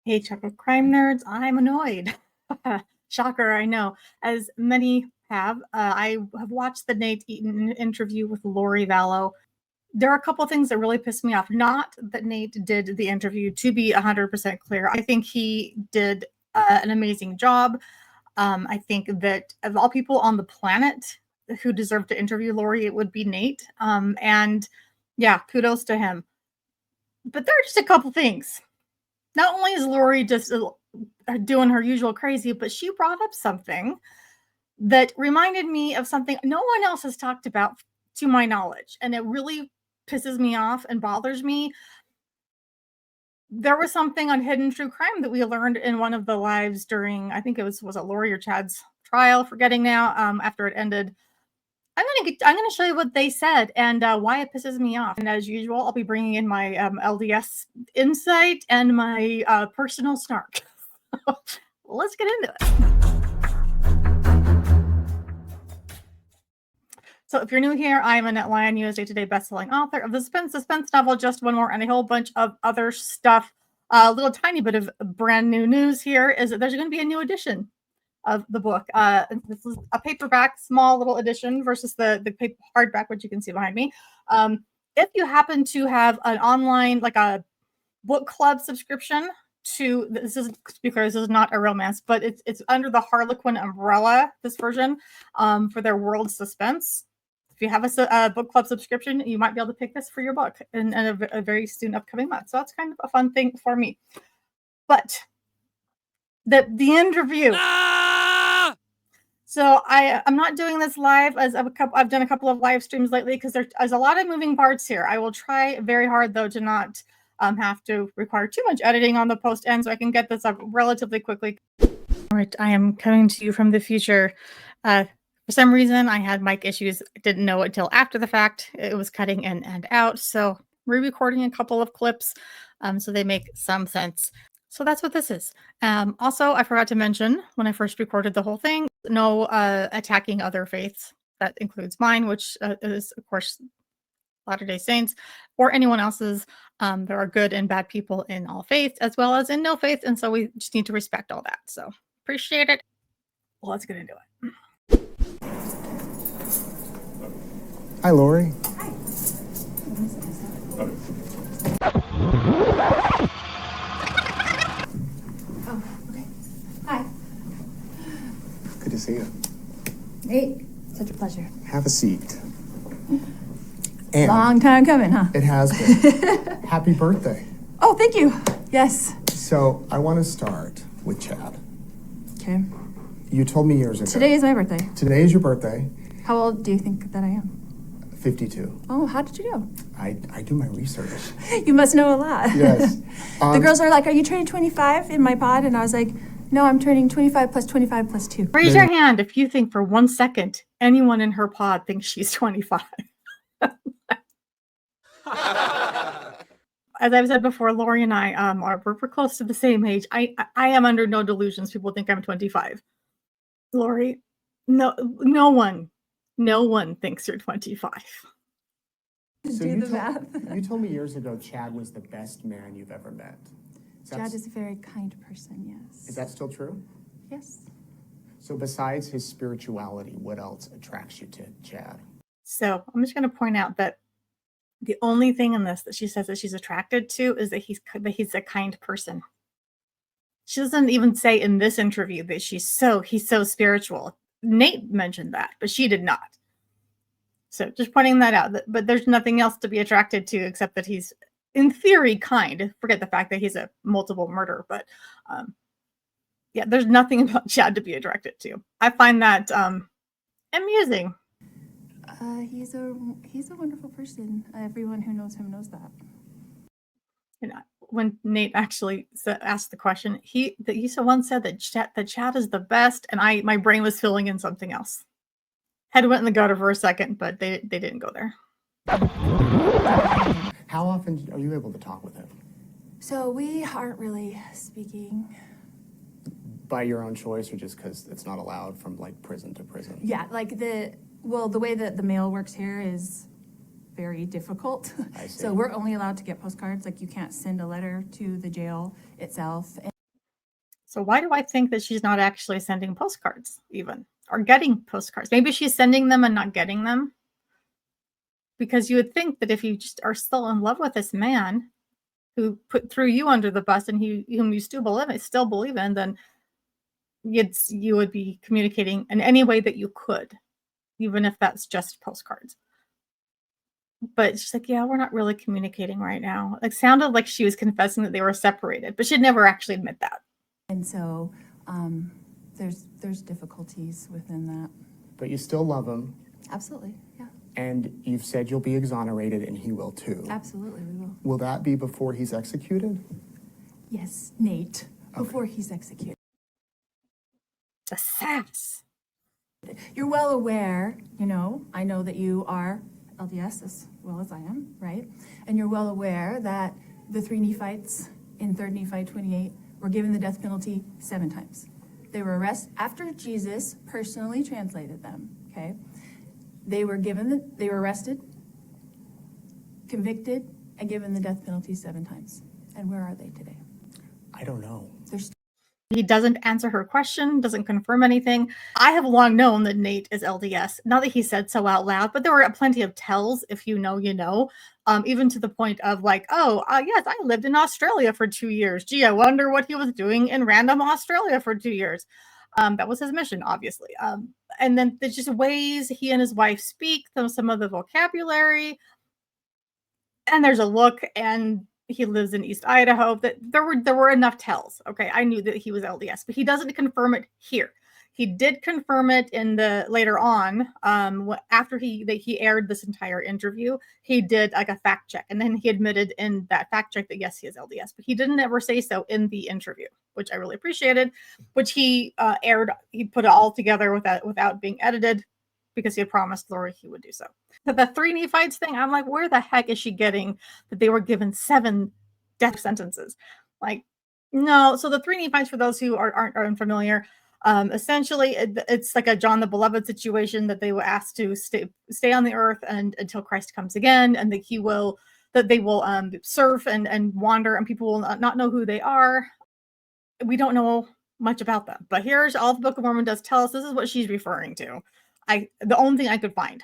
Hey, Chuckle Crime Nerds, I'm annoyed. Shocker, I know. As many have, I have watched the Nate Eaton interview with Lori Vallow. There are a couple of things that really pissed me off. Not that Nate did the interview, to be 100% clear. I think he did an amazing job. I think that of all people on the planet who deserve to interview Lori, it would be Nate. And yeah, kudos to him. But there are just a couple things. Not only is Lori just doing her usual crazy, but she brought up something that reminded me of something no one else has talked about to my knowledge. And it really pisses me off and bothers me. There was something on Hidden True Crime that we learned in one of the lives during, I think it was it Lori or Chad's trial, forgetting now, after it ended. I'm gonna show you what they said and why it pisses me off. And as usual, I'll be bringing in my LDS insight and my personal snark. Let's get into it. So if you're new here, I'm Annette Lyon, USA Today bestselling author of the suspense novel Just One More and a whole bunch of other stuff. A little tiny bit of brand new news here is that there's going to be a new edition of the book. This is a paperback, small little edition versus the paper hardback, which you can see behind me. If you happen to have an online, like a book club subscription to, this is not a romance, but it's under the Harlequin umbrella, this version, for their world suspense. If you have a book club subscription, you might be able to pick this for your book in a very soon upcoming month. So that's kind of a fun thing for me. But the interview. So I'm not doing this live, as I've done a couple of live streams lately because there's a lot of moving parts here. I will try very hard though to not have to require too much editing on the post end, so I can get this up relatively quickly. All right, I am coming to you from the future. For some reason, I had mic issues. I didn't know it till after the fact. It was cutting in and out, so re-recording a couple of clips so they make some sense. So that's what this is. Also, I forgot to mention when I first recorded the whole thing, no attacking other faiths. That includes mine, which is, of course, Latter-day Saints, or anyone else's. There are good and bad people in all faiths, as well as in no faith, and so we just need to respect all that. So appreciate it. Well, let's get into it. Hi, Lori. Oh, okay. Hi. Good to see you. Nate, such a pleasure. Have a seat. And long time coming, huh? It has been. Happy birthday. Oh, thank you. Yes. So I want to start with Chad. Okay. You told me years ago. Today is my birthday. Today is your birthday. How old do you think that I am? 52. Oh, how did you know? I do my research. You must know a lot. Yes. The girls are like, are you turning 25 in my pod? And I was like, no, I'm turning 25 plus 25 plus 2. Raise your hand if you think for 1 second anyone in her pod thinks she's 25. As I've said before, Lori and I we're close to the same age. I am under no delusions. People think I'm 25. Lori, no one thinks you're 25. So Do the math. You told me years ago Chad was the best man you've ever met. Chad is a very kind person, yes. Is that still true? Yes. So besides his spirituality, what else attracts you to Chad? So I'm just going to point out that the only thing in this that she says that she's attracted to is that he's a kind person. She doesn't even say in this interview that he's so spiritual. Nate mentioned that, but she did not. So just pointing that out. But there's nothing else to be attracted to except that he's, in theory, kind. Forget the fact that he's a multiple murderer, but yeah, there's nothing about Chad to be attracted to. I find that amusing. He's a wonderful person. Everyone who knows him knows that. And when Nate actually asked the question, he once said that Chad is the best, and my brain was filling in something else. Head went in the gutter for a second, but they didn't go there. How often are you able to talk with him? So we aren't really speaking. By your own choice, or just because it's not allowed from like prison to prison? Yeah, like the way that the mail works here is very difficult. I see. So we're only allowed to get postcards. Like you can't send a letter to the jail itself. So why do I think that she's not actually sending postcards even, or getting postcards? Maybe she's sending them and not getting them. Because you would think that if you just are still in love with this man who threw you under the bus and whom you still believe in, then you would be communicating in any way that you could, even if that's just postcards. But she's like, yeah, we're not really communicating right now. It sounded like she was confessing that they were separated, but she'd never actually admit that. And so there's difficulties within that. But you still love him, Absolutely, yeah. and you've said you'll be exonerated, and he will too. Absolutely, we will. Will that be before he's executed? Yes, Nate, before he's executed. The sass. You're well aware, I know that you are LDS as well as I am, right? And you're well aware that the 3 Nephites in 3 Nephi 28 were given the death penalty 7 times. They were arrested after Jesus personally translated them, okay? They were arrested, convicted, and given the death penalty 7 times. And where are they today? I don't know. He doesn't answer her question, doesn't confirm anything. I have long known that Nate is LDS. Not that he said so out loud, but there were plenty of tells, if you know, you know. Even to the point of like, yes, I lived in Australia for 2 years. Gee, I wonder what he was doing in random Australia for 2 years. That was his mission, obviously. And then there's just ways he and his wife speak, some of the vocabulary. And there's a look, and he lives in East Idaho. That there were enough tells. Okay, I knew that he was LDS, but he doesn't confirm it here. He did confirm it in the later on, after he aired this entire interview. He did like a fact check, and then he admitted in that fact check that yes, he is LDS, but he didn't ever say so in the interview, which I really appreciated. Which he aired. He put it all together without being edited, because he had promised Lori he would do so. But the 3 Nephites thing, I'm like, where the heck is she getting that they were given 7 death sentences? Like, no. So the 3 Nephites, for those who aren't unfamiliar, essentially it's like a John the Beloved situation, that they were asked to stay on the earth and until Christ comes again, and that they will surf and wander, and people will not know who they are. We don't know much about them, but here's all the Book of Mormon does tell us. This is what she's referring to. The only thing I could find.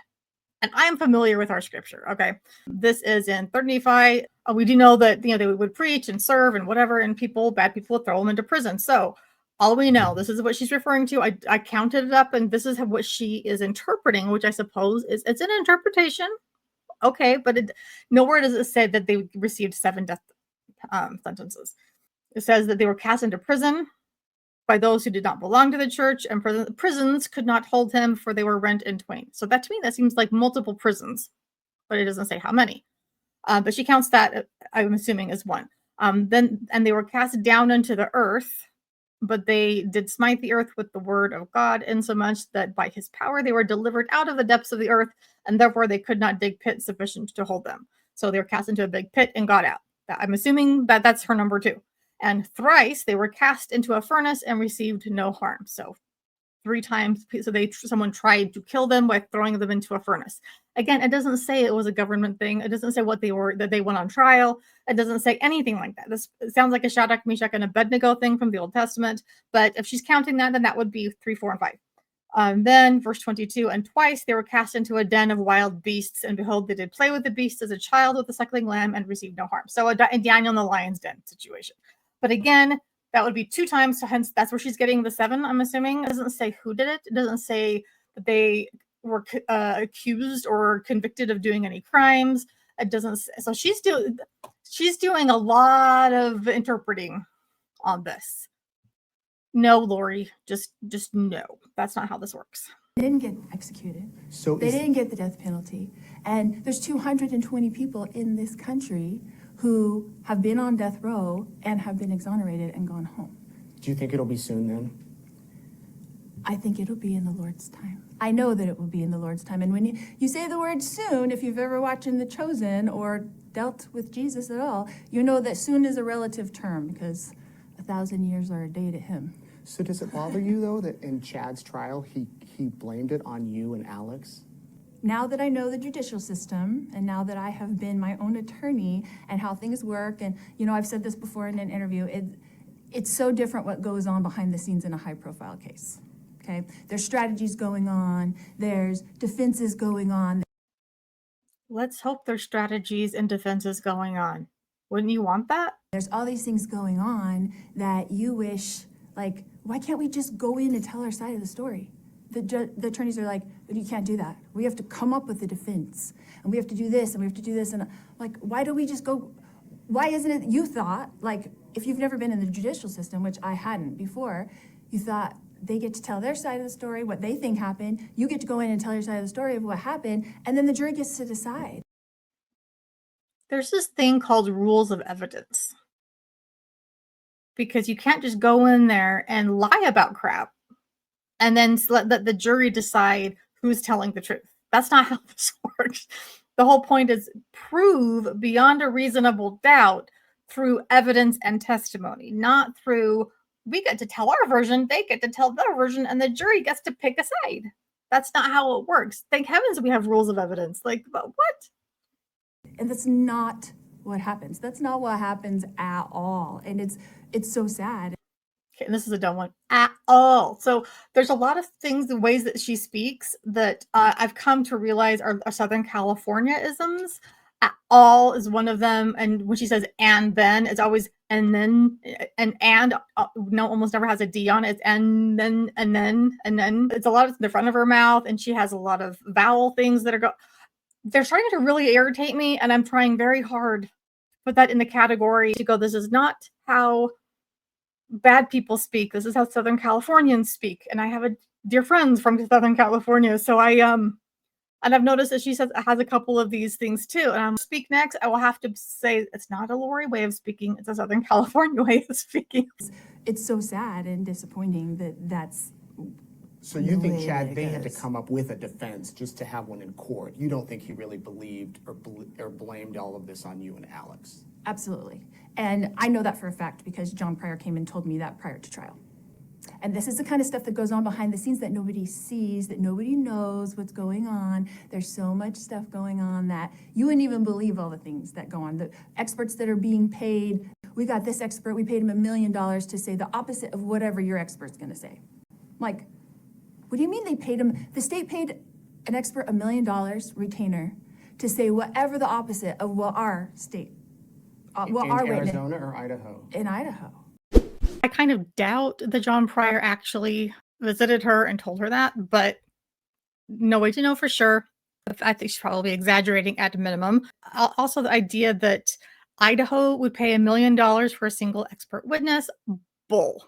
And I am familiar with our scripture, okay? This is in 3 Nephi. We do know that, they would preach and serve and whatever, and bad people would throw them into prison. So all we know, this is what she's referring to. I counted it up, and this is what she is interpreting, which I suppose it's an interpretation. Okay, but nowhere does it say that they received 7 death sentences. It says that they were cast into prison by those who did not belong to the church, and prisons could not hold him, for they were rent in twain. So to me, that seems like multiple prisons, but it doesn't say how many. But she counts that, I'm assuming, as 1. And they were cast down into the earth, but they did smite the earth with the word of God, insomuch that by his power they were delivered out of the depths of the earth, and therefore they could not dig pit sufficient to hold them. So they were cast into a big pit and got out. I'm assuming that that's her number 2. And thrice they were cast into a furnace and received no harm. So 3 times, so someone tried to kill them by throwing them into a furnace. Again, it doesn't say it was a government thing. It doesn't say that they went on trial. It doesn't say anything like that. It sounds like a Shadrach, Meshach, and Abednego thing from the Old Testament. But if she's counting that, then that would be 3, 4, and 5. Then verse 22, and twice they were cast into a den of wild beasts, and behold, they did play with the beast as a child with a suckling lamb, and received no harm. So a Daniel in the lion's den situation. But again, that would be 2 times, so hence that's where she's getting the 7, I'm assuming. It doesn't say who did it. It doesn't say that they were accused or convicted of doing any crimes. It doesn't say, so she's doing a lot of interpreting on this. No, Lori, just no. That's not how this works. They didn't get executed. So they didn't get the death penalty. And there's 220 people in this country who have been on death row and have been exonerated and gone home. Do you think it'll be soon then? I think it'll be in the Lord's time. I know that it will be in the Lord's time. And when you say the word soon, if you've ever watched The Chosen or dealt with Jesus at all, you know that soon is a relative term, because 1,000 years are a day to him. So does it bother you, though, that in Chad's trial, he blamed it on you and Alex? Now that I know the judicial system, and now that I have been my own attorney and how things work, and I've said this before in an interview, It's so different what goes on behind the scenes in a high-profile case, okay? There's strategies going on, there's defenses going on. Let's hope there's strategies and defenses going on. Wouldn't you want that? There's all these things going on that you wish, like, why can't we just go in and tell our side of the story? The attorneys are like, you can't do that. We have to come up with a defense, and we have to do this, and we have to do this, and like, why don't we just go? Why isn't it, you thought, like, if you've never been in the judicial system, which I hadn't before, you thought they get to tell their side of the story, what they think happened, you get to go in and tell your side of the story of what happened, and then the jury gets to decide. There's this thing called rules of evidence. Because you can't just go in there and lie about crap and then let the jury decide who's telling the truth. That's not how this works. The whole point is prove beyond a reasonable doubt through evidence and testimony, not through we get to tell our version, they get to tell their version, and the jury gets to pick a side. That's not how it works. Thank heavens we have rules of evidence. Like, but what? And that's not what happens. That's not what happens at all. And it's so sad. Okay, and this is a dumb one. At all. So there's a lot of things, the ways that she speaks that I've come to realize are Southern California isms. At all is one of them. And when she says and then, it's always and then and no, almost never has a D on it. It's and then and then and then. It's a lot of the front of her mouth, and she has a lot of vowel things that are they're starting to really irritate me, and I'm trying very hard to put that in the category to go, this is not how bad people speak. This is how Southern Californians speak. And I have a dear friends from Southern California. So and I've noticed that she says has a couple of these things too. And I'm speak next, I will have to say it's not a Lori way of speaking, it's a Southern California way of speaking. It's so sad and disappointing that that's. So you think, way Chad, that they it had to goes. come up with a defense just to have one in court? You don't think he really believed or blamed all of this on you and Alex? Absolutely. And I know that for a fact because John Pryor came and told me that prior to trial. And this is the kind of stuff that goes on behind the scenes that nobody sees, that nobody knows what's going on. There's so much stuff going on that you wouldn't even believe all the things that go on. The experts that are being paid, we got this expert, we paid him $1 million to say the opposite of whatever your expert's gonna say. Like, what do you mean they paid him? The state paid an expert $1 million retainer to say whatever the opposite of what our state, what in our witness Arizona or Idaho? in Idaho. I kind of doubt that John Pryor actually visited her and told her that, but no way to know for sure. I think she's probably exaggerating at minimum. Also, the idea that Idaho would pay $1 million for a single expert witness, bull.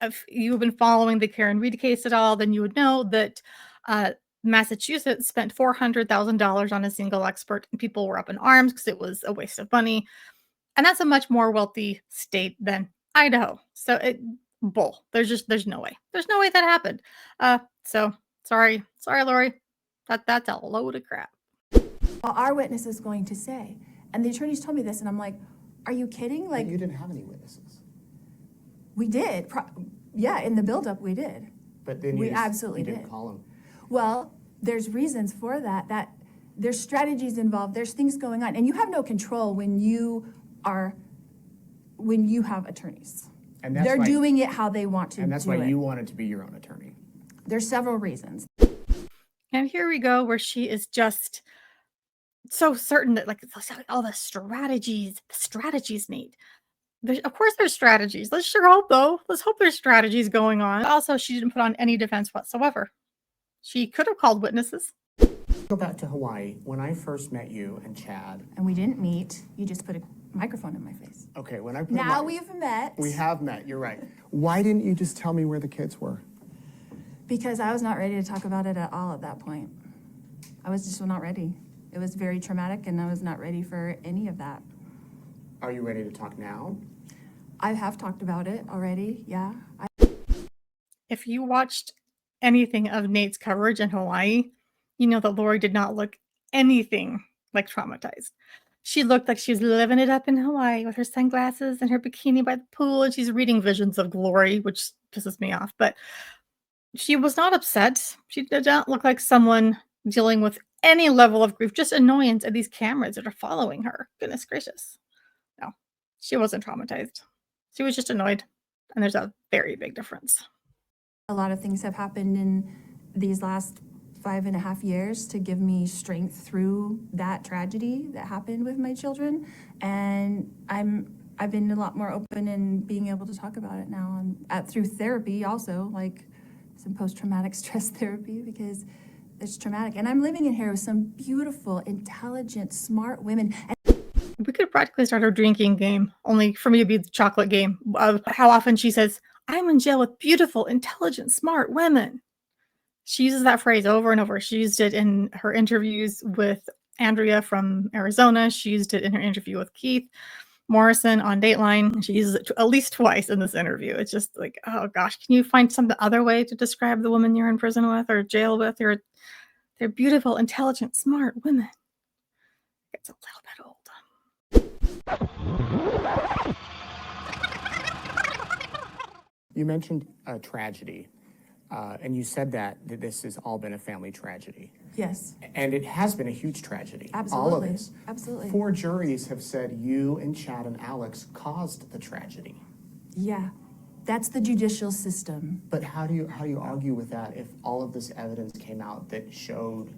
If you've been following the Karen Reed case at all, then you would know that Massachusetts spent $400,000 on a single expert, and people were up in arms because it was a waste of money. And that's a much more wealthy state than Idaho. So bull. There's no way. There's no way that happened. So sorry, Lori. That's a load of crap. Well, our witness is going to say, and the attorneys told me this, and I'm like, are you kidding? Like, You didn't have any witnesses. we did. Yeah, in the buildup, we did. But then We absolutely you didn't did. call him. Well, there's reasons for that, that there's strategies involved, there's things going on, and you have no control when you have attorneys. And that's They're why- doing it how they want to And that's do why it. you wanted to be your own attorney. There's several reasons. And here we go, where she is just so certain that like all the strategies need. Of course there's strategies. Let's sure hope though. Let's hope there's strategies going on. Also, she didn't put on any defense whatsoever. She could have called witnesses. Go back to Hawaii. When I first met you and Chad. And we didn't meet, you just put a microphone in my face. Okay, when I put Now we've met. We have met, you're right. Why didn't you just tell me where the kids were? Because I was not ready to talk about it at all at that point. I was just not ready. It was very traumatic and I was not ready for any of that. Are you ready to talk now? I have talked about it already, yeah. If you watched anything of Nate's coverage in Hawaii, you know that Lori did not look anything like traumatized. She looked like she was living it up in Hawaii with her sunglasses and her bikini by the pool, and she's reading visions of glory, which pisses me off. But she was not upset. She did not look like someone dealing with any level of grief, just annoyance at these cameras that are following her. Goodness gracious. No, she wasn't traumatized. She was just annoyed. And there's a very big difference. A lot of things have happened in these last 5.5 years to give me strength through that tragedy that happened with my children. And I've been a lot more open in being able to talk about it now, and through therapy also, like some post-traumatic stress therapy, because it's traumatic. And I'm living in here with some beautiful, intelligent, smart women. We could practically start a drinking game, only for me to be the chocolate game of how often she says, I'm in jail with beautiful, intelligent, smart women. She uses that phrase over and over. She used it in her interviews with Andrea from Arizona. She used it in her interview with Keith Morrison on Dateline. She uses it at least twice in this interview. It's just like, oh gosh, can you find some other way to describe the woman you're in prison with or jail with? They're beautiful, intelligent, smart women. It's a little bit old. You mentioned a tragedy, and you said that this has all been a family tragedy. Yes, And it has been a huge tragedy. All of absolutely, this. absolutely. 4 juries have said you and Chad and Alex caused the tragedy. Yeah, that's the judicial system. But how do you argue with that if all of this evidence came out that showed,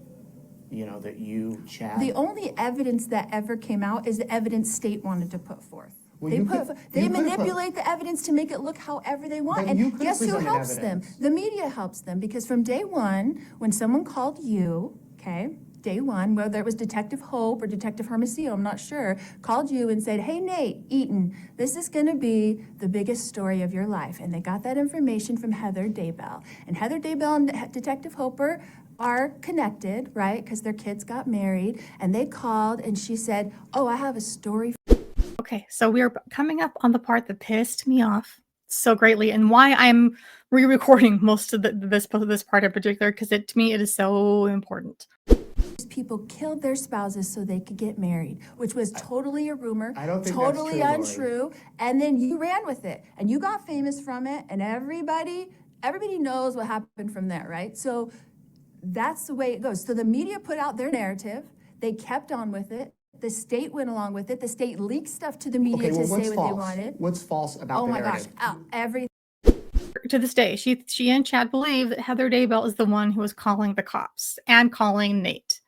that you, Chad? The only evidence that ever came out is the evidence state wanted to put forth. Well, They you put, could- they you could've put- manipulate the evidence to make it look however they want. But you And could've guess who presented helps evidence. them? The media helps them, because from day one, when someone called you, okay, day one, whether it was Detective Hope or Detective Hermosillo, I'm not sure, called you and said, hey, Nate Eaton, this is gonna be the biggest story of your life. And they got that information from Heather Daybell. And Heather Daybell and Detective Hoper are connected, right? Because their kids got married. And they called and she said, oh, I have a story. Okay, so we're coming up on the part that pissed me off so greatly, and why I'm re-recording most of this part in particular, because to me it is so important. People killed their spouses so they could get married, which was totally a rumor, I don't think that's totally true, Lori. untrue. And then you ran with it, and you got famous from it, and everybody knows what happened from there, right? So that's the way it goes. So the media put out their narrative, they kept on with it. The state went along with it. The state leaked stuff to the media Okay, well, to what's say what false? they wanted. What's false about Oh the my gosh, narrative? everything. To this day, she and Chad believe that Heather Daybell is the one who was calling the cops and calling Nate,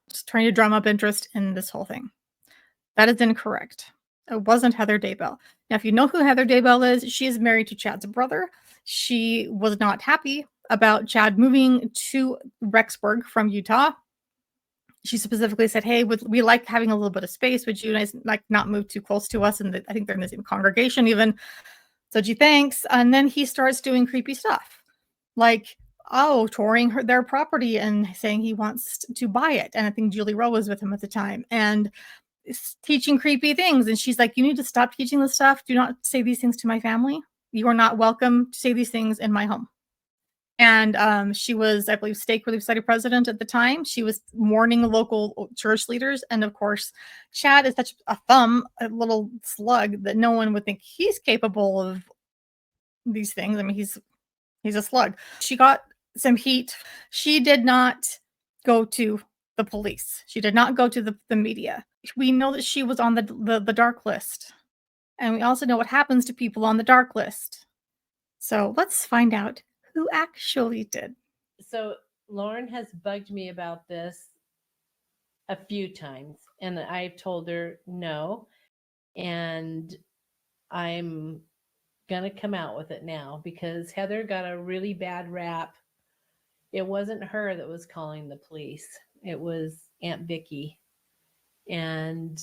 just trying to drum up interest in this whole thing. That is incorrect. It wasn't Heather Daybell. Now, if you know who Heather Daybell is, she is married to Chad's brother. She was not happy about Chad moving to Rexburg from Utah. She specifically said, hey, we like having a little bit of space. Would you guys like not move too close to us? And I think they're in the same congregation even. So gee, thanks. And then he starts doing creepy stuff. Like, touring their property and saying he wants to buy it. And I think Julie Rowe was with him at the time. And teaching creepy things. And she's like, you need to stop teaching this stuff. Do not say these things to my family. You are not welcome to say these things in my home. And she was, I believe, Stake Relief Society president at the time. She was warning local church leaders. And of course, Chad is such a little slug that no one would think he's capable of these things. I mean, he's a slug. She got some heat. She did not go to the police. She did not go to the media. We know that she was on the dark list. And we also know what happens to people on the dark list. So let's find out who actually did. So Lauren has bugged me about this a few times, and I've told her no, and I'm gonna come out with it now because Heather got a really bad rap. It wasn't her that was calling the police. It was Aunt Vicky. And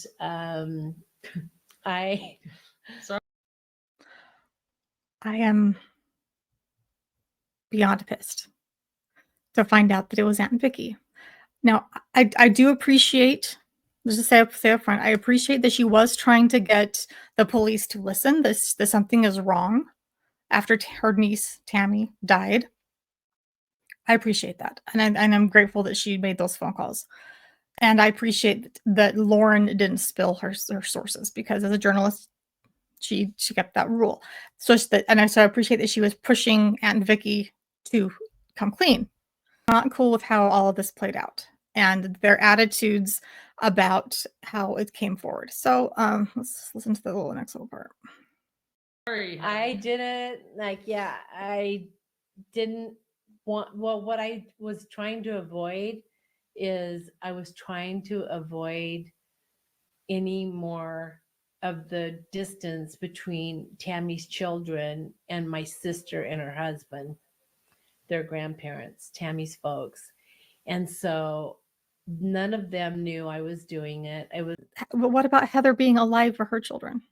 I am beyond pissed to find out that it was Aunt Vicky. Now, I do appreciate, let's just say up front, I appreciate that she was trying to get the police to listen. This something is wrong after her niece Tammy died. I appreciate that, and I'm grateful that she made those phone calls. And I appreciate that Lauren didn't spill her sources, because as a journalist, she kept that rule. So I appreciate that she was pushing Aunt Vicky to come clean. Not cool with how all of this played out and their attitudes about how it came forward. So let's listen to the next little part. Sorry. I didn't I didn't want, well, what I was trying to avoid is I was trying to avoid any more of the distance between Tammy's children and my sister and her husband, their grandparents, Tammy's folks. And so none of them knew I was doing it. I was But what about Heather being alive for her children?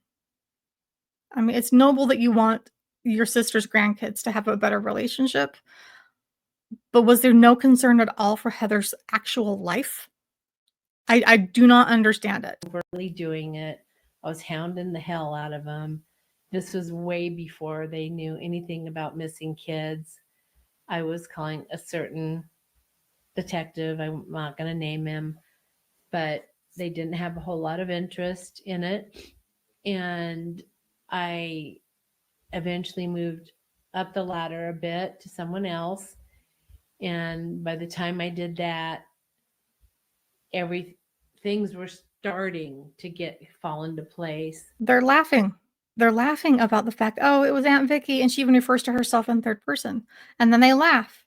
I mean, it's noble that you want your sister's grandkids to have a better relationship, but was there no concern at all for Heather's actual life? I do not understand it. really doing it. I was hounding the hell out of them. This was way before they knew anything about missing kids. I was calling a certain detective. I'm not going to name him, but they didn't have a whole lot of interest in it. And I eventually moved up the ladder a bit to someone else. And by the time I did that, things were starting to fall into place. They're laughing. They're laughing about the fact, oh, it was Aunt Vicky, and she even refers to herself in third person. And then they laugh.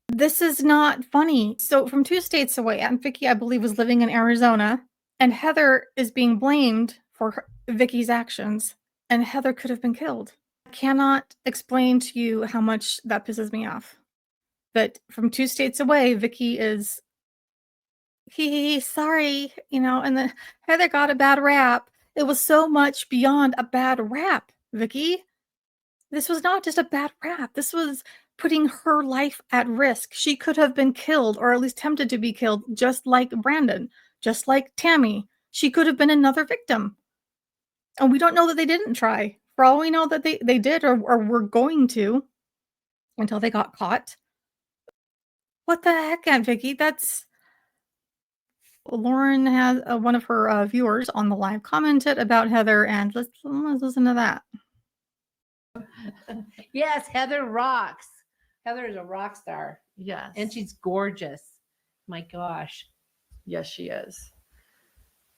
This is not funny. So from 2 states away, Aunt Vicky, I believe, was living in Arizona, and Heather is being blamed for Vicky's actions, and Heather could have been killed. I cannot explain to you how much that pisses me off. But from 2 states away, Vicky is, sorry, and then Heather got a bad rap. It was so much beyond a bad rap, Vicky. This was not just a bad rap. This was putting her life at risk. She could have been killed, or at least tempted to be killed, just like Brandon, just like Tammy. She could have been another victim. And we don't know that they didn't try. For all we know that they did or were going to until they got caught. What the heck, Aunt Vicky? That's... Lauren has one of her viewers on the live commented about Heather, and let's listen to that. Yes, Heather rocks. Heather is a rock star, Yes. and she's gorgeous. My gosh. Yes, she is.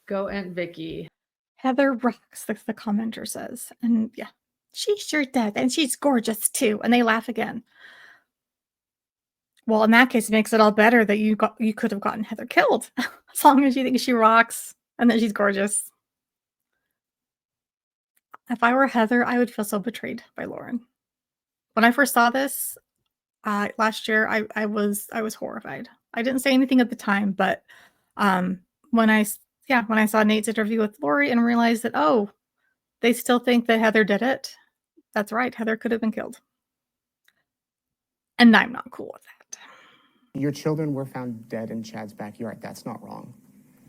Go Aunt Vicky. Heather rocks, the commenter says. And yeah, she sure does. And she's gorgeous too. And they laugh again. Well, in that case, it makes it all better that you could have gotten Heather killed. As long as you think she rocks and that she's gorgeous. If I were Heather, I would feel so betrayed by Lauren. When I first saw this last year, I was horrified. I didn't say anything at the time, but when I saw Nate's interview with Lori and realized that, oh, they still think that Heather did it. That's right. Heather could have been killed. And I'm not cool with that. Your children were found dead in Chad's backyard. That's not wrong.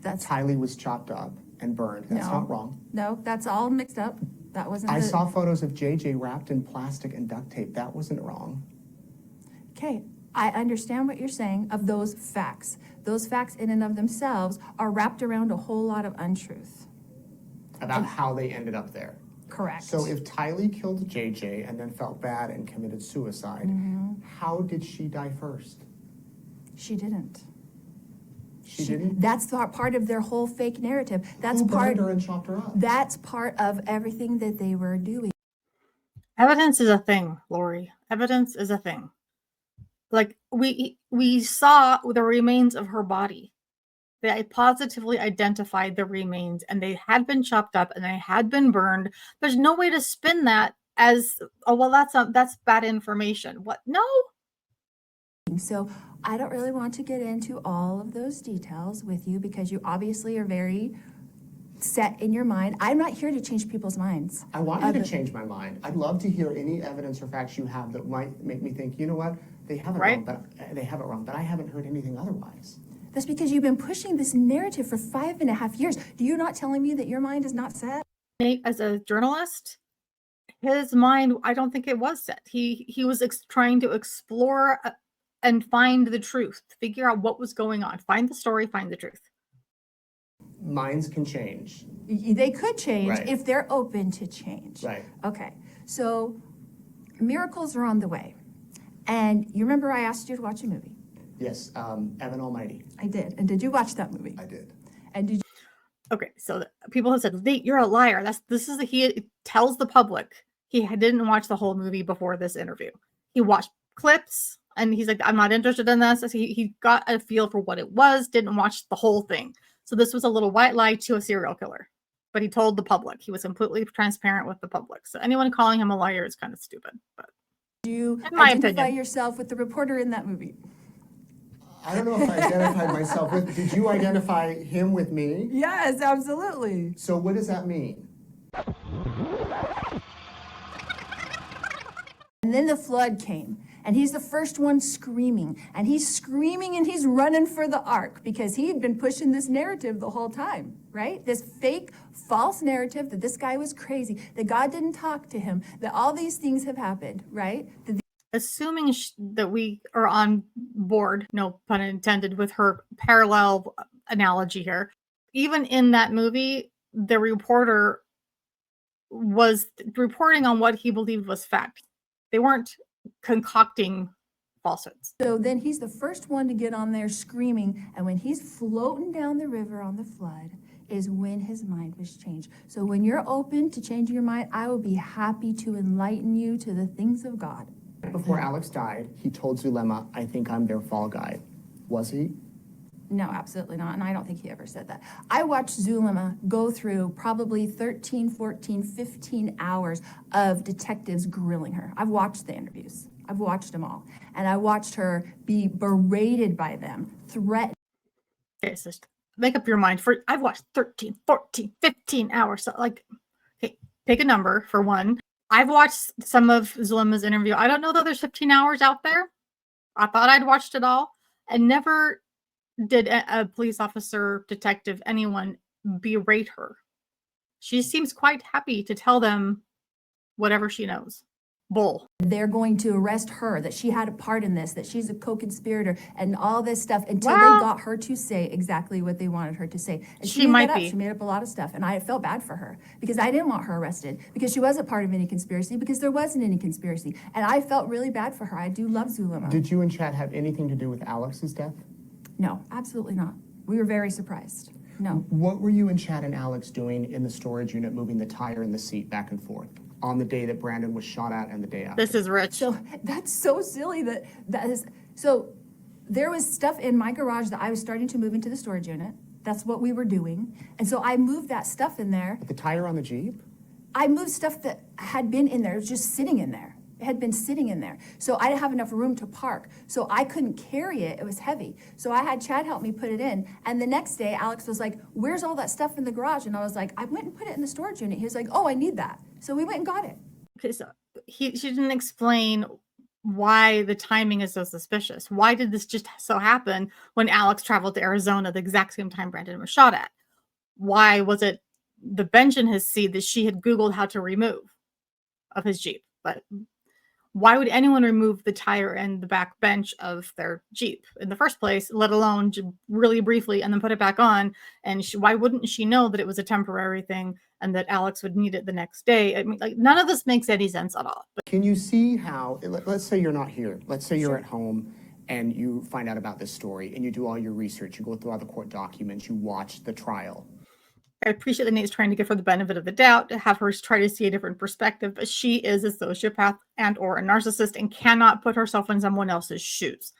Tylee was chopped up and burned. That's not wrong. No, that's all mixed up. That wasn't. I saw photos of JJ wrapped in plastic and duct tape. That wasn't wrong. Okay, I understand what you're saying of those facts. Those facts in and of themselves are wrapped around a whole lot of untruth. About how they ended up there. Correct. So if Tylee killed JJ and then felt bad and committed suicide, how did she die first? She didn't. She didn't? That's part of their whole fake narrative. That's Who part. burned her and chopped her up? That's part of everything that they were doing. Evidence is a thing, Lori. Evidence is a thing. Like, we saw the remains of her body. They positively identified the remains, and they had been chopped up and they had been burned. There's no way to spin that as, oh, well, that's bad information. What? No. So I don't really want to get into all of those details with you because you obviously are very set in your mind. I'm not here to change people's minds. I want you to change my mind. I'd love to hear any evidence or facts you have that might make me think, you know what, they have it wrong, but I haven't heard anything otherwise. That's because you've been pushing this narrative for 5.5 years. Do you not telling me that your mind is not set? Nate, as a journalist, his mind, I don't think it was set. He was trying to explore and find the truth, figure out what was going on, find the story, find the truth. Minds can change. They could change Right. if they're open to change. Right. Okay, so miracles are on the way. And you remember I asked you to watch a movie? Yes, Evan Almighty. I did. And did you watch that movie? I did. And did you? Okay, so people have said, Nate, you're a liar. He tells the public he didn't watch the whole movie before this interview. He watched clips and he's like, I'm not interested in this. So he got a feel for what it was, didn't watch the whole thing. So this was a little white lie to a serial killer. But he told the public. He was completely transparent with the public. So anyone calling him a liar is kind of stupid. But Do you in my identify opinion. yourself with the reporter in that movie? I don't know if I identified myself with. Did you identify him with me? Yes, absolutely. So what does that mean? And then the flood came, and he's the first one screaming, and he's running for the ark because he had been pushing this narrative the whole time, right? This fake, false narrative that this guy was crazy, that God didn't talk to him, that all these things have happened, right? Assuming that we are on board, no pun intended, with her parallel analogy here, even in that movie, the reporter was reporting on what he believed was fact. They weren't concocting falsehoods. So then he's the first one to get on there screaming, and when he's floating down the river on the flood is when his mind was changed. So when you're open to changing your mind, I will be happy to enlighten you to the things of God. Before Alex died, he told Zulema, I think I'm their fall guy. Was he? No, absolutely not, and I don't think he ever said that. I watched Zulema go through probably 13, 14, 15 hours of detectives grilling her. I've watched the interviews. I've watched them all. And I watched her be berated by them, threatened. Okay, so make up your mind. I've watched 13, 14, 15 hours. So like, okay, pick a number for one. I've watched some of Zulema's interview. I don't know that there's 15 hours out there. I thought I'd watched it all, and never did a police officer, detective, anyone berate her. She seems quite happy to tell them whatever she knows. Bull. They're going to arrest her, that she had a part in this, that she's a co-conspirator, and all this stuff until Well, they got her to say exactly what they wanted her to say. And she made might that up. be. She made up a lot of stuff, and I felt bad for her because I didn't want her arrested because she wasn't part of any conspiracy, because there wasn't any conspiracy. And I felt really bad for her. I do love Zulema. Did you and Chad have anything to do with Alex's death? No, absolutely not. We were very surprised. No. What were you and Chad and Alex doing in the storage unit, moving the tire and the seat back and forth on the day that Brandon was shot at and the day after? This is rich. So that's so silly that is, so there was stuff in my garage that I was starting to move into the storage unit. That's what we were doing. And so I moved that stuff in there. The tire on the Jeep? I moved stuff that had been in there, it was just sitting in there. It had been sitting in there. So I didn't have enough room to park. So I couldn't carry it. It was heavy. So I had Chad help me put it in. And the next day, Alex was like, where's all that stuff in the garage? And I was like, I went and put it in the storage unit. He was like, oh, I need that. So we went and got it. Okay, so she didn't explain why the timing is so suspicious. Why did this just so happen when Alex traveled to Arizona the exact same time Brandon was shot at? Why was it the bench in his seat that she had Googled how to remove of his Jeep? But why would anyone remove the tire and the back bench of their Jeep in the first place, let alone really briefly and then put it back on? And why wouldn't she know that it was a temporary thing and that Alex would need it the next day? I mean, like, none of this makes any sense at all. But Can you see how, let's say you're not here. Let's say you're at home and you find out about this story and you do all your research, you go through all the court documents, you watch the trial. I appreciate that Nate's trying to give her the benefit of the doubt, to have her try to see a different perspective, but she is a sociopath and or a narcissist and cannot put herself in someone else's shoes.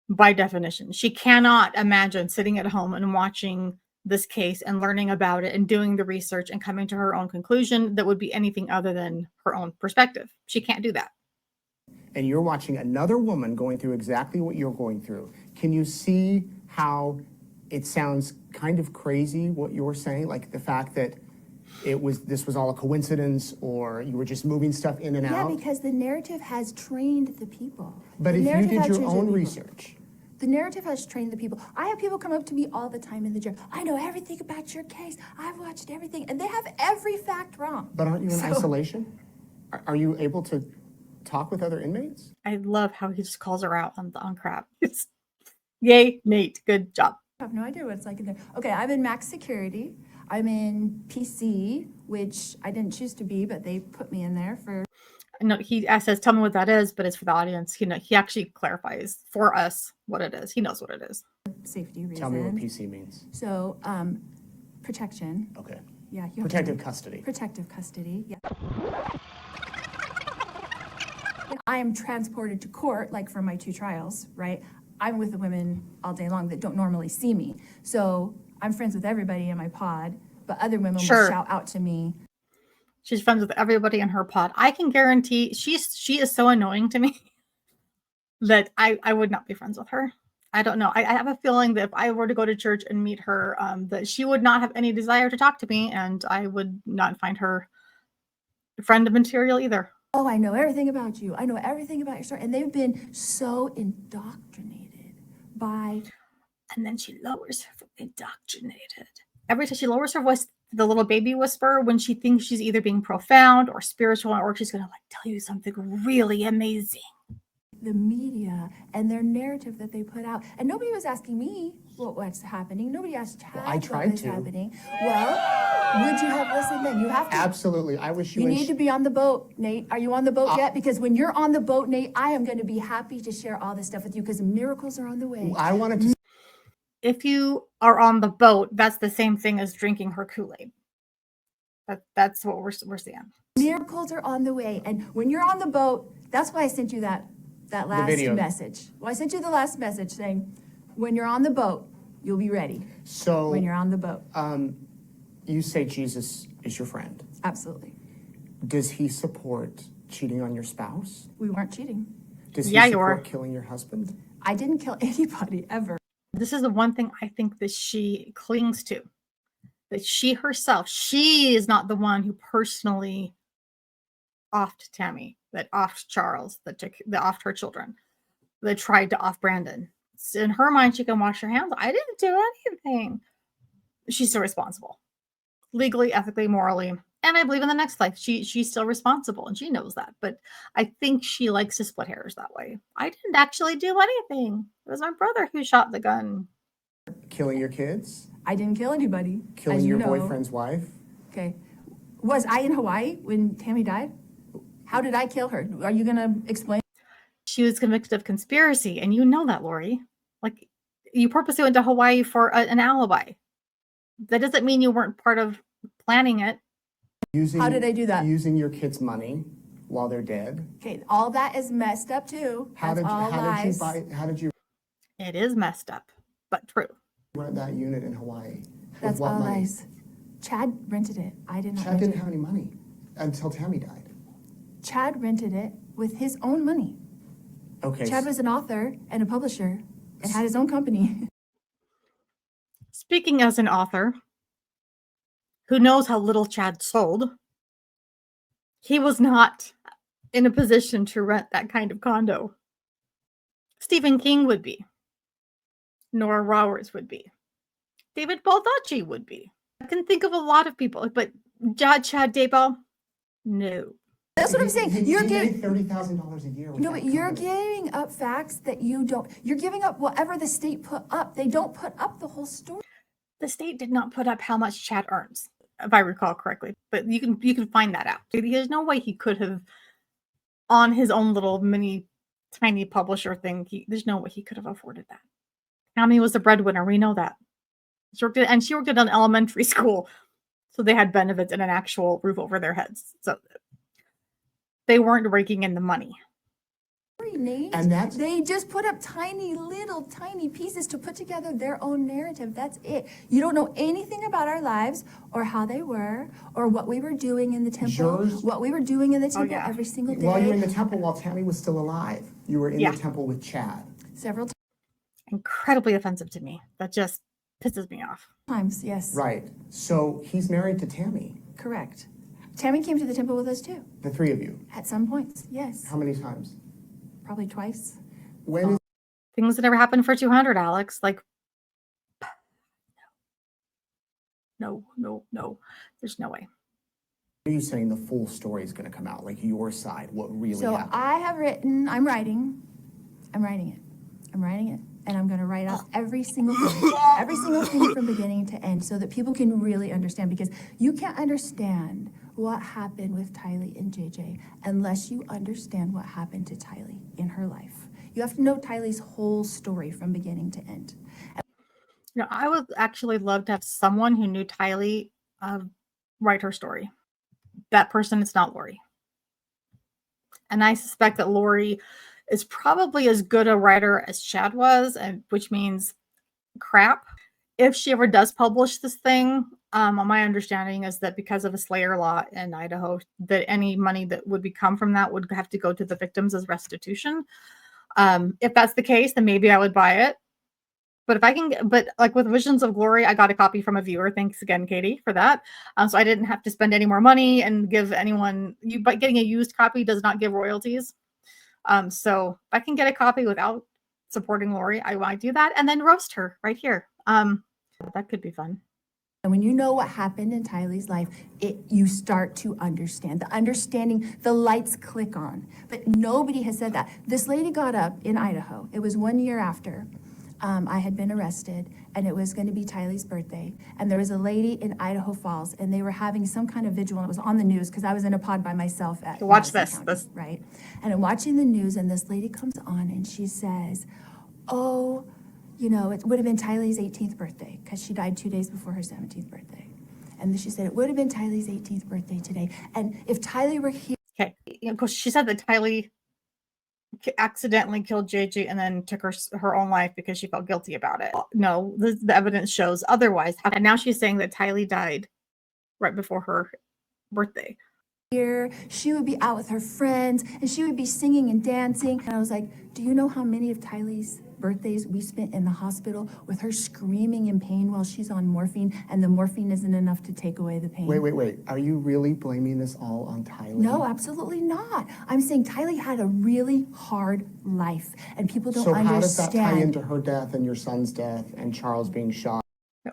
By definition, she cannot imagine sitting at home and watching this case and learning about it and doing the research and coming to her own conclusion that would be anything other than her own perspective. She can't do that. And you're watching another woman going through exactly what you're going through. Can you see how it sounds kind of crazy what you're saying? Like the fact that this was all a coincidence, or you were just moving stuff in and out? Yeah, because the narrative has trained the people. But The if you narrative did has your trained the own people. research, The narrative has trained the people. I have people come up to me all the time in the jail. I know everything about your case. I've watched everything. And they have every fact wrong. but aren't you in So- isolation? Are you able to talk with other inmates? I love how he just calls her out on crap. It's, yay, Nate, good job. I have no idea what it's like in there. Okay, I'm in max security. I'm in PC, which I didn't choose to be, but they put me in there for. No, he says, tell me what that is, but it's for the audience. He actually clarifies for us what it is. He knows what it is. Safety reasons. Tell me what PC means. So, protection. Okay. Yeah. You have Protective custody. Protective custody, yeah. I am transported to court, like for my 2 trials, right? I'm with the women all day long that don't normally see me. So I'm friends with everybody in my pod, but other women will Sure. shout out to me. She's friends with everybody in her pod. I can guarantee she is so annoying to me that I would not be friends with her. I don't know. I have a feeling that if I were to go to church and meet her, that she would not have any desire to talk to me, and I would not find her friend material either. Oh, I know everything about you. I know everything about your story. And they've been so indoctrinated by. And then she lowers her indoctrinated. Every time she lowers her voice, the little baby whisper, when she thinks she's either being profound or spiritual, or she's gonna like tell you something really amazing. The media and their narrative that they put out. And nobody was asking me what's happening. Nobody asked Chad I tried what was to. happening. Well, would you have listened then? You have to. Absolutely. I wish you You and need to be on the boat, Nate. Are you on the boat yet? Because when you're on the boat, Nate, I am going to be happy to share all this stuff with you because miracles are on the way. I wanted to. If you are on the boat, that's the same thing as drinking her Kool-Aid. That's what we're seeing. Miracles are on the way. And when you're on the boat, that's why I sent you that last video. message. Well, I sent you the last message saying, when you're on the boat, you'll be ready. So When you're on the boat. you say Jesus is your friend. Absolutely. Does he support cheating on your spouse? We weren't cheating. Does he Yeah, you support were. killing your husband? I didn't kill anybody ever. This is the one thing I think that she clings to. That she herself, she is not the one who personally offed Tammy, that offed Charles, that offed her children, that tried to off Brandon. So in her mind, she can wash her hands. I didn't do anything. She's still responsible. Legally, ethically, morally. And I believe in the next life, she's still responsible, and she knows that. But I think she likes to split hairs that way. I didn't actually do anything. It was my brother who shot the gun. Killing your kids? I didn't kill anybody. Killing as you your know. boyfriend's wife? Okay. Was I in Hawaii when Tammy died? How did I kill her? Are you going to explain? She was convicted of conspiracy, and you know that, Lori. Like, you purposely went to Hawaii for an alibi. That doesn't mean you weren't part of planning it. How did I do that? Using your kids' money while they're dead. Okay, all that is messed up too. That's all lies. How did you It is messed up, but true. rent that unit in Hawaii? That's With what all money? lies. Chad rented it. I did not Chad rent didn't it. have any money until Tammy died. Chad rented it with his own money. Okay. Chad was an author and a publisher and had his own company. Speaking as an author who knows how little Chad sold, he was not in a position to rent that kind of condo. Stephen King would be. Nora Roberts would be. David Baldacci would be. I can think of a lot of people, but Chad Daybell, no. That's what I'm saying. He You're made giving. $30,000 a year. With No, that but you're company. giving up facts that you don't. You're giving up whatever the state put up. They don't put up the whole story. The state did not put up how much Chad earns, if I recall correctly. But you can find that out. There's no way he could have, on his own little tiny publisher thing. There's no way he could have afforded that. Tammy was the breadwinner. We know that. She worked at an elementary school, so they had benefits and an actual roof over their heads. So they weren't raking in the money. Nate. And that's- They just put up tiny pieces to put together their own narrative. That's it. You don't know anything about our lives or how they were or what we were doing in the temple. Yours- What we were doing in the temple yeah. every single day. While you were in the temple, while Tammy was still alive, you were in Yeah. the temple with Chad. Several Incredibly offensive to me. That just pisses me off. times, yes. Right. So he's married to Tammy. Correct. Tammy came to the temple with us too. The three of you. At some points, yes. How many times? Probably twice. When is Things that never happened for 200, Alex. Like, no. There's no way. are you saying the full story is going to come out? Like your side, what really So happened? I'm writing it. And I'm going to write out every single thing from beginning to end so that people can really understand, because you can't understand what happened with Tylee and JJ unless you understand what happened to Tylee in her life. You have to know Tylee's whole story from beginning to end. I would actually love to have someone who knew Tylee write her story. That person is not Lori. And I suspect that Lori is probably as good a writer as Chad was, and which means crap. If she ever does publish this thing, my understanding is that because of a Slayer law in Idaho, that any money that would come from that would have to go to the victims as restitution. If that's the case, then maybe I would buy it. But if I can, but like with Visions of Glory, I got a copy from a viewer. Thanks again, Katie, for that. So I didn't have to spend any more money and give anyone. But getting a used copy does not give royalties. So if I can get a copy without supporting Lori, I might do that and then roast her right here. That could be fun. And when you know what happened in Tylee's life, you start to understand. The understanding, the lights click on. But nobody has said that. This lady got up in Idaho. It was 1 year after I had been arrested, and it was going to be Tylee's birthday. And there was a lady in Idaho Falls, and they were having some kind of vigil, and it was on the news because I was in a pod by myself at Watch Madison County, right? And I'm watching the news, and this lady comes on, and she says, oh, you know, it would have been Tylee's 18th birthday because she died 2 days before her 17th birthday. And then she said, it would have been Tylee's 18th birthday today. And if Tylee were here. Okay. Of course, she said that Tylee accidentally killed JJ and then took her own life because she felt guilty about it. No, the evidence shows otherwise. And now she's saying that Tylee died right before her birthday. Here, she would be out with her friends and she would be singing and dancing. And I was like, do you know how many of Tylee's birthdays we spent in the hospital with her screaming in pain while she's on morphine, and the morphine isn't enough to take away the pain? Wait. Are you really blaming this all on Tylee? No, absolutely not. I'm saying Tylee had a really hard life, and people don't understand. So how does that tie into her death and your son's death and Charles being shot?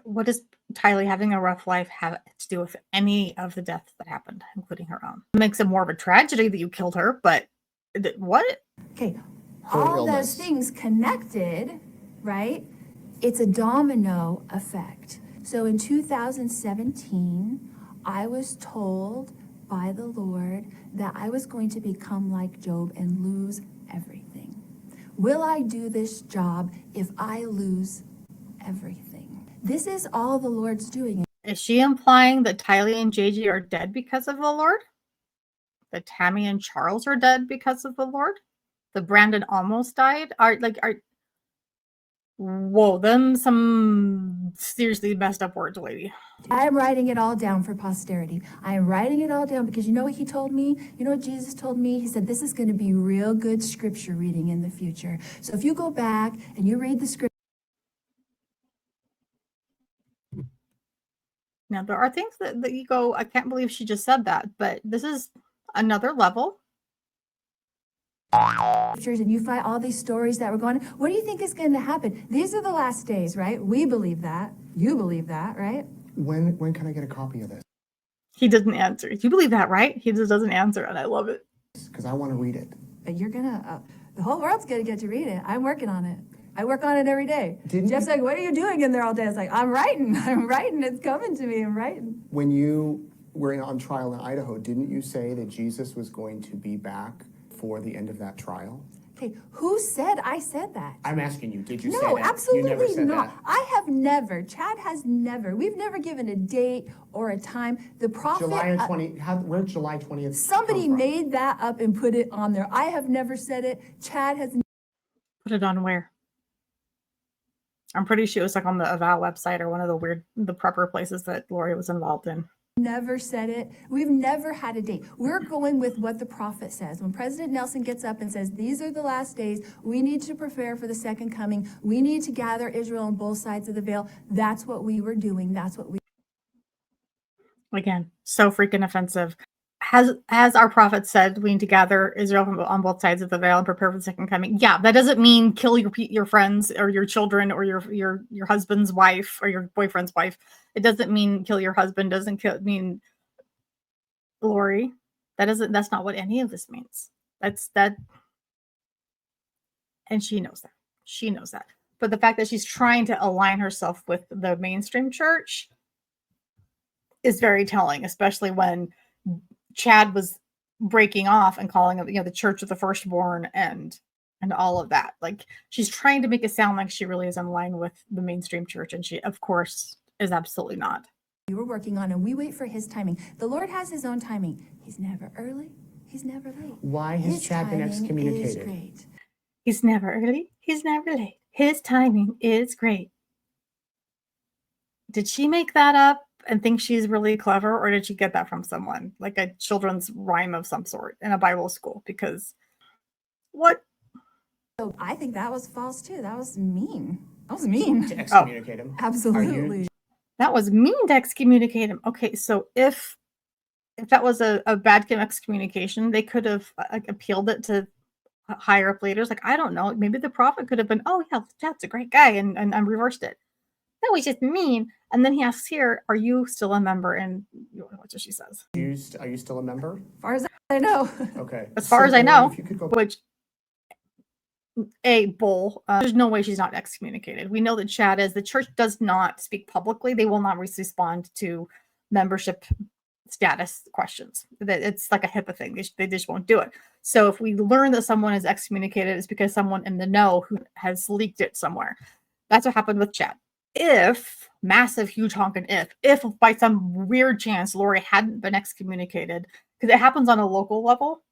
What does Tylee having a rough life have to do with any of the deaths that happened, including her own? It makes it more of a tragedy that you killed her, but what? Okay, all those things connected, right? It's a domino effect. So in 2017, I was told by the Lord that I was going to become like Job and lose everything. Will I do this job if I lose everything? This is all the Lord's doing. Is she implying that Tylee and JJ are dead because of the Lord? That Tammy and Charles are dead because of the Lord? That Brandon almost died? Whoa, them some seriously messed up words, lady. I am writing it all down for posterity. I am writing it all down because you know what he told me? You know what Jesus told me? He said, this is going to be real good scripture reading in the future. So if you go back and you read the scripture. Now, there are things that you go, I can't believe she just said that, but this is another level. And you find all these stories that were going on. What do you think is going to happen? These are the last days, right? We believe that. You believe that, right? When can I get a copy of this? He doesn't answer. You believe that, right? He just doesn't answer, and I love it. Because I want to read it. But you're going to, the whole world's going to get to read it. I'm working on it. I work on it every day. Jeff's like, what are you doing in there all day? It's like, I'm writing. It's coming to me. I'm writing. When you were on trial in Idaho, didn't you say that Jesus was going to be back for the end of that trial? Okay, who said I said that? I'm asking you, did you say that? No, absolutely you never said not. That. I have never, Chad has never, we've never given a date or a time. The prophet. July 20, where'd July 20th somebody come from? made that up and put it on there. I have never said it. Chad has. Put it on where? I'm pretty sure it was like on the Avow website or one of the proper places that Lori was involved in. Never said it. We've never had a date. We're going with what the prophet says. When President Nelson gets up and says, these are the last days, we need to prepare for the second coming. We need to gather Israel on both sides of the veil. That's what we were doing. That's what we. Again, so freaking offensive. As our prophet said, we need to gather Israel on both sides of the veil and prepare for the second coming. Yeah, that doesn't mean kill your friends or your children or your husband's wife or your boyfriend's wife. It doesn't mean kill your husband. Doesn't mean Lori. That's not what any of this means. That's that. And she knows that. She knows that. But the fact that she's trying to align herself with the mainstream church is very telling, especially when Chad was breaking off and calling it, the Church of the Firstborn and all of that. Like, she's trying to make it sound like she really is in line with the mainstream church, and she, of course, is absolutely not. we were working on, and we wait for his timing. The Lord has his own timing. He's never early, he's never late. Why has His Chad been timing is excommunicated? great. He's never early, he's never late. His timing is great. Did she make that up and think she's really clever, or did she get that from someone, like a children's rhyme of some sort in a Bible school? Because what? So I think that was false too. That was mean. That was mean. To excommunicate him? Absolutely. That was mean to excommunicate him. Okay, so if that was a bad excommunication, they could have appealed it to higher up leaders. Like, I don't know, maybe the prophet could have been, oh yeah, that's a great guy, and reversed it. That was just mean. And then he asks here, are you still a member? And what's what she says? Are you still a member? As far as I know. Okay. As far as I Lori, know, if you could go which there's no way she's not excommunicated. We know that Chad is. The church does not speak publicly. They will not respond to membership status questions. That it's like a HIPAA thing. They just won't do it. So if we learn that someone is excommunicated, it's because someone in the know who has leaked it somewhere. That's what happened with Chad. If massive, huge honking if by some weird chance Lori hadn't been excommunicated, because it happens on a local level.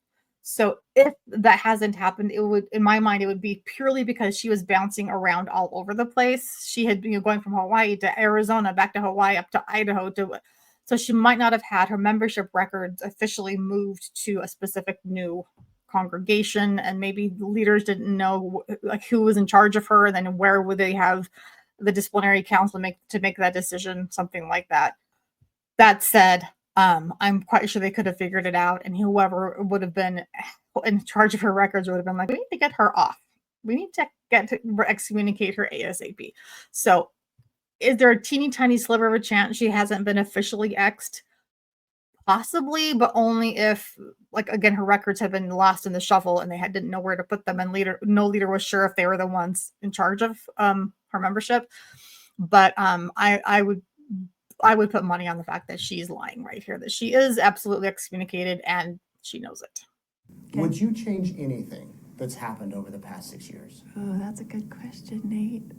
So if that hasn't happened, it would, in my mind, it would be purely because she was bouncing around all over the place. She had been going from Hawaii to Arizona, back to Hawaii, up to Idaho, so she might not have had her membership records officially moved to a specific new congregation, and maybe the leaders didn't know like who was in charge of her, and then where would they have the disciplinary council to make that decision, something like that. That said, I'm quite sure they could have figured it out, and whoever would have been in charge of her records would have been like, we need to get her off. We need to excommunicate her ASAP. So is there a teeny tiny sliver of a chance she hasn't been officially exed? Possibly, but only if, like, again, her records have been lost in the shuffle and they didn't know where to put them, and no leader was sure if they were the ones in charge of her membership. But I would put money on the fact that she's lying right here, that she is absolutely excommunicated and she knows it. Okay. Would you change anything that's happened over the past 6 years? Oh, that's a good question, Nate.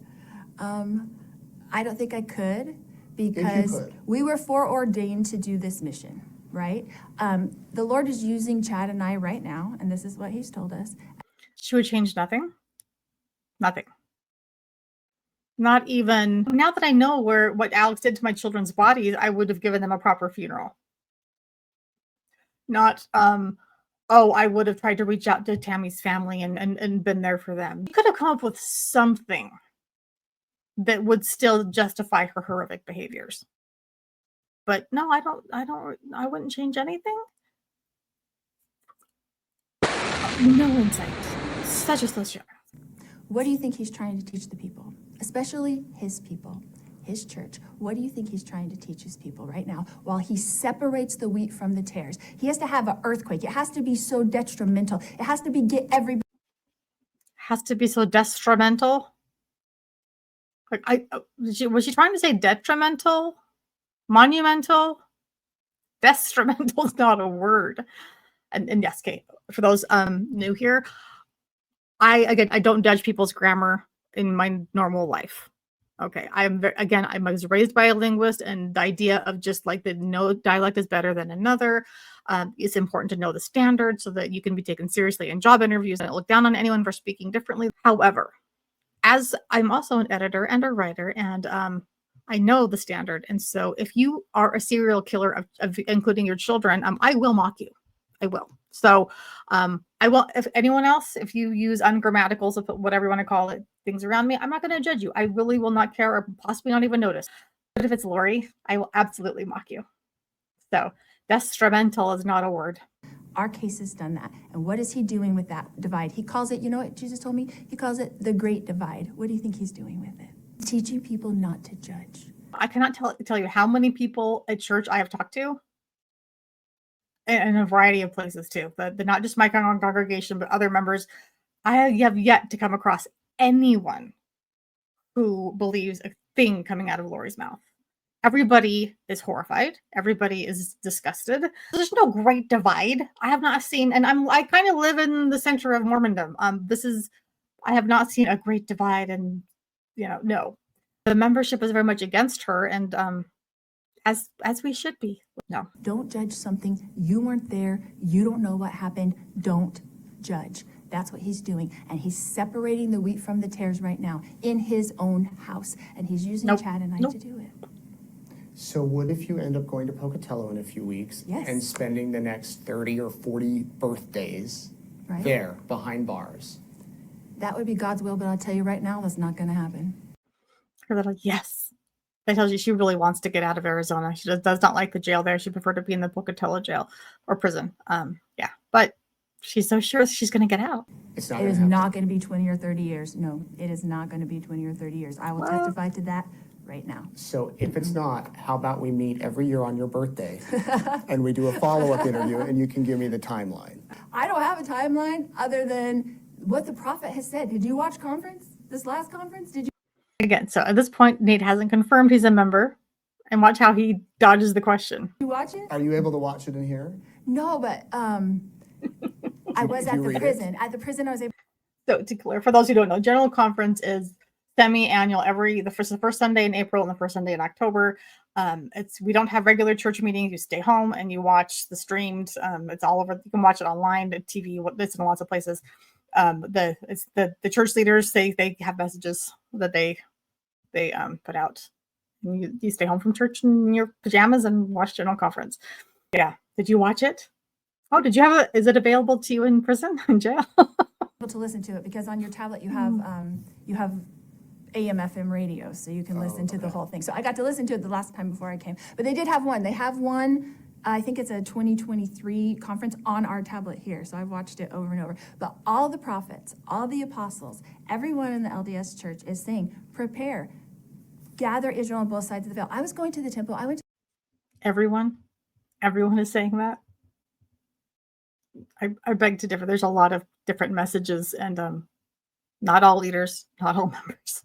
I don't think I could, because could. we were foreordained to do this mission, right? The Lord is using Chad and I right now, and this is what he's told us. She would change nothing. Nothing. Not even, now that I know what Alex did to my children's bodies, I would have given them a proper funeral. Not, I would have tried to reach out to Tammy's family and been there for them. You could have come up with something that would still justify her horrific behaviors. But no, I wouldn't change anything. No insight. Such a sociopath. What do you think he's trying to teach the people, especially his people, his church? What do you think he's trying to teach his people right now while he separates the wheat from the tares? He has to have an earthquake. It has to be so detrimental. It has to be get everybody. Has to be so detrimental. Like, was she trying to say detrimental? Monumental? Detrimental is not a word. And yes, Kate, for those new here, I don't judge people's grammar in my normal life. Okay, I was raised by a linguist, and the idea of just like no dialect is better than another. It's important to know the standard so that you can be taken seriously in job interviews and look down on anyone for speaking differently. However, as I'm also an editor and a writer, and I know the standard, and so if you are a serial killer of including your children, I will mock you. I will. So I will. If anyone else, if you use ungrammaticals, whatever you want to call it, things around me, I'm not going to judge you. I really will not care, or possibly not even notice. But if it's Lori, I will absolutely mock you. So detrimental is not a word. Our case has done that. And what is he doing with that divide? He calls it, you know what Jesus told me? He calls it the great divide. What do you think he's doing with it? Teaching people not to judge. I cannot tell you how many people at church I have talked to, in a variety of places too. But not just my congregation, but other members. I have yet to come across anyone who believes a thing coming out of Lori's mouth. Everybody is horrified. Everybody is disgusted. There's no great divide. I have not seen, and I kind of live in the center of Mormondom. I have not seen a great divide, and no. The membership is very much against her, and as we should be. No. Don't judge something. You weren't there. You don't know what happened. Don't judge. That's what he's doing. And he's separating the wheat from the tares right now in his own house. And he's using Nope. Chad and I Nope. to do it. So what if you end up going to Pocatello in a few weeks Yes. and spending the next 30 or 40 birthdays Right? there behind bars? That would be God's will, but I'll tell you right now, that's not going to happen. Her little yes. That tells you she really wants to get out of Arizona. She does not like the jail there. She preferred to be in the Pocatello jail or prison. Yeah, but she's so sure she's going to get out. It's not It gonna is happen. not going to be 20 or 30 years. No, it is not going to be 20 or 30 years. I will Well- testify to that right now. So if it's not, how about we meet every year on your birthday and we do a follow-up interview and you can give me the timeline? I don't have a timeline other than what the prophet has said. Did you watch this last conference? Did you? Again, so at this point, Nate hasn't confirmed he's a member. And watch how he dodges the question. Watch it? Are you able to watch it in here? No, but I was Did at you the read it? prison. At the prison, I was able. So to clear, for those who don't know, General Conference is semi-annual the first Sunday in April and the first Sunday in October. We don't have regular church meetings. You stay home and you watch the streamed. It's all over. You can watch it online, the TV. It's in lots of places. The church leaders they have messages that they put out. And you stay home from church in your pajamas and watch General Conference. Yeah. Did you watch it? Oh, did you have is it available to you in prison, in jail? To listen to it because on your tablet you have AM FM radio, so you can listen to the whole thing. So I got to listen to it the last time before I came. But they did have one. They have one. I think it's a 2023 conference on our tablet here. So I've watched it over and over. But all the prophets, all the apostles, everyone in the LDS church is saying, prepare, gather Israel on both sides of the veil. I was going to the temple. I went to Everyone is saying that. I beg to differ. There's a lot of different messages, and not all leaders, not all members.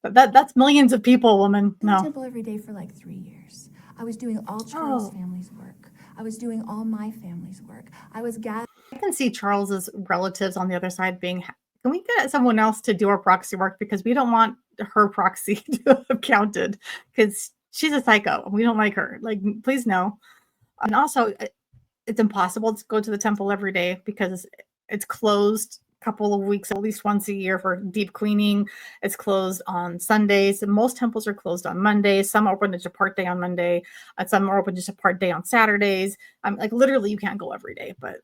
But that's millions of people, woman. the No. temple every day for like 3 years. I was doing all Charles' Oh. family's work. I was doing all my family's work. I was gathering. I can see Charles's relatives on the other side being, can we get someone else to do our proxy work? Because we don't want her proxy to have counted because she's a psycho. We don't like her. Like, please no. And also, it's impossible to go to the temple every day because it's closed a couple of weeks, at least once a year for deep cleaning. It's closed on Sundays. And most temples are closed on Mondays. Some are open just a part day on Monday. And some are open just a part day on Saturdays. Like literally you can't go every day, but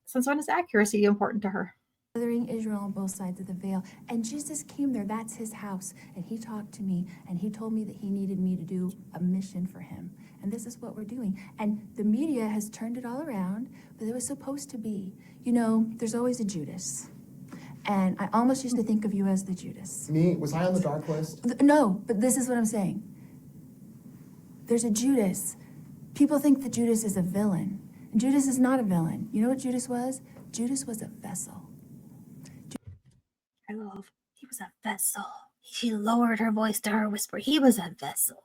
since when is accuracy important to her? Gathering Israel on both sides of the veil. And Jesus came there. That's his house. And he talked to me and he told me that he needed me to do a mission for him. And this is what we're doing. And the media has turned it all around, but it was supposed to be. There's always a Judas. And I almost used to think of you as the Judas. Me? Was I on the dark list? No, but this is what I'm saying. There's a Judas. People think that Judas is a villain. And Judas is not a villain. You know what Judas was? Judas was a vessel. I love, he was a vessel. She lowered her voice to her whisper. He was a vessel.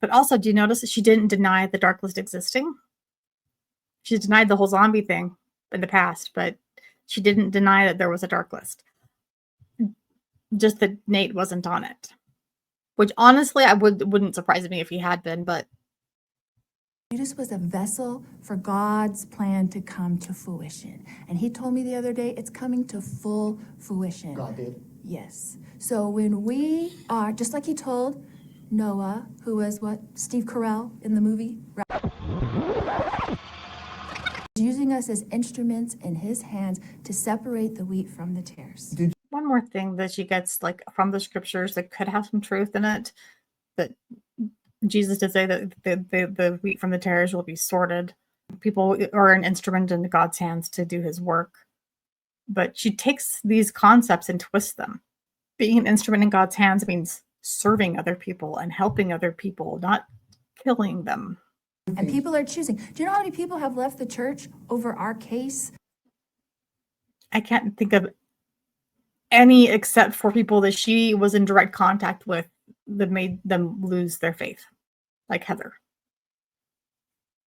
But also, do you notice that she didn't deny the dark list existing? She denied the whole zombie thing in the past, but she didn't deny that there was a dark list. Just that Nate wasn't on it. Which honestly, wouldn't surprise me if he had been, but Judas was a vessel for God's plan to come to fruition. And he told me the other day, it's coming to full fruition. God did. Yes. So when we are, just like he told Noah, who was Steve Carell in the movie, right? Using us as instruments in his hands to separate the wheat from the tares. one more thing that she gets from the scriptures that could have some truth in it, that Jesus did say that the wheat from the tares will be sorted. People are an instrument in God's hands to do his work. But she takes these concepts and twists them. Being an instrument in God's hands means serving other people and helping other people, not killing them. And people are choosing. Do you know how many people have left the church over our case? I can't think of any except for people that she was in direct contact with that made them lose their faith, like Heather.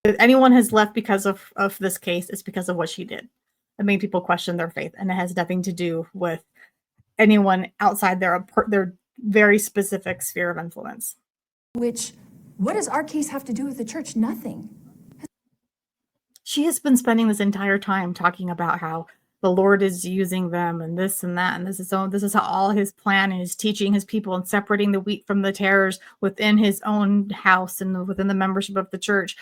If anyone has left because of this case, it's because of what she did. It made people question their faith, and it has nothing to do with anyone outside their very specific sphere of influence. which, what does our case have to do with the church? Nothing. She has been spending this entire time talking about how the Lord is using them and this and that, and this is how all his plan is, teaching his people and separating the wheat from the tares within his own house and within the membership of the church.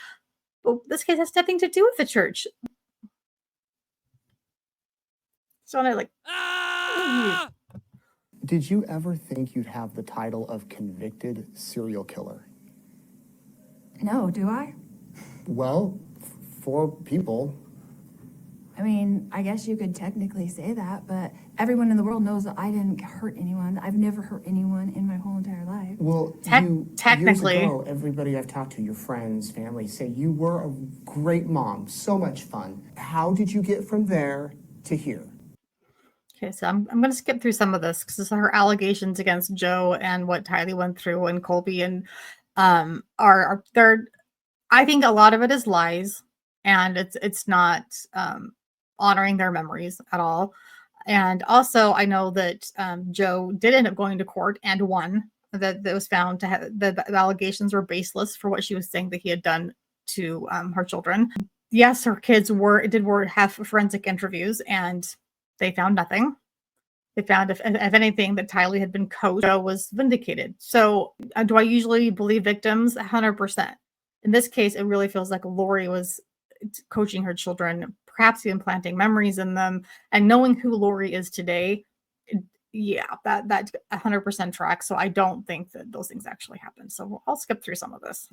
But this case has nothing to do with the church. So I like. Did you ever think you'd have the title of convicted serial killer? No, do I? Well, for people. I mean, I guess you could technically say that, but everyone in the world knows that I didn't hurt anyone. I've never hurt anyone in my whole entire life. Well, technically, years ago, everybody I've talked to, your friends, family, say you were a great mom, so much fun. How did you get from there to here? Okay, so I'm going to skip through some of this because this are her allegations against Joe and what Tylee went through and Colby and are they're. I think a lot of it is lies, and it's not honoring their memories at all. And also, I know that Joe did end up going to court and won. That was found to have the allegations were baseless for what she was saying that he had done to her children. Yes, her kids did have forensic interviews, and they found nothing. They found, if anything, that Tylee had been coached. Joe was vindicated. So, do I usually believe victims? 100%. In this case, it really feels like Lori was coaching her children, perhaps even planting memories in them, and knowing who Lori is today. Yeah, that 100% tracks. So I don't think that those things actually happened. So I'll skip through some of this.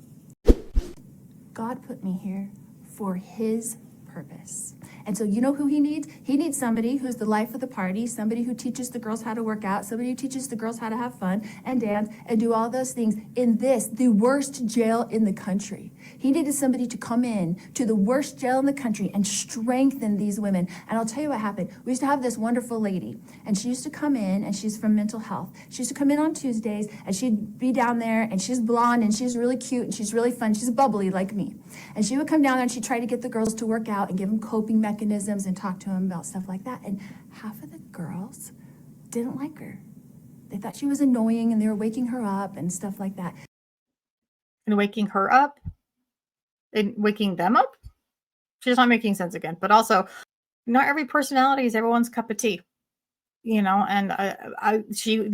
God put me here for his purpose. And so you know who he needs? He needs somebody who's the life of the party, somebody who teaches the girls how to work out, somebody who teaches the girls how to have fun and dance and do all those things in the worst jail in the country. He needed somebody to come in to the worst jail in the country and strengthen these women. And I'll tell you what happened. We used to have this wonderful lady, and she used to come in, and she's from mental health. She used to come in on Tuesdays, and she'd be down there, and she's blonde, and she's really cute, and she's really fun. She's bubbly like me. And she would come down there, and she'd try to get the girls to work out and give them coping mechanisms and talk to them about stuff like that. And half of the girls didn't like her. They thought she was annoying, and they were waking her up and stuff like that. And waking her up? And waking them up? She's not making sense again. But also, not every personality is everyone's cup of tea. You know, and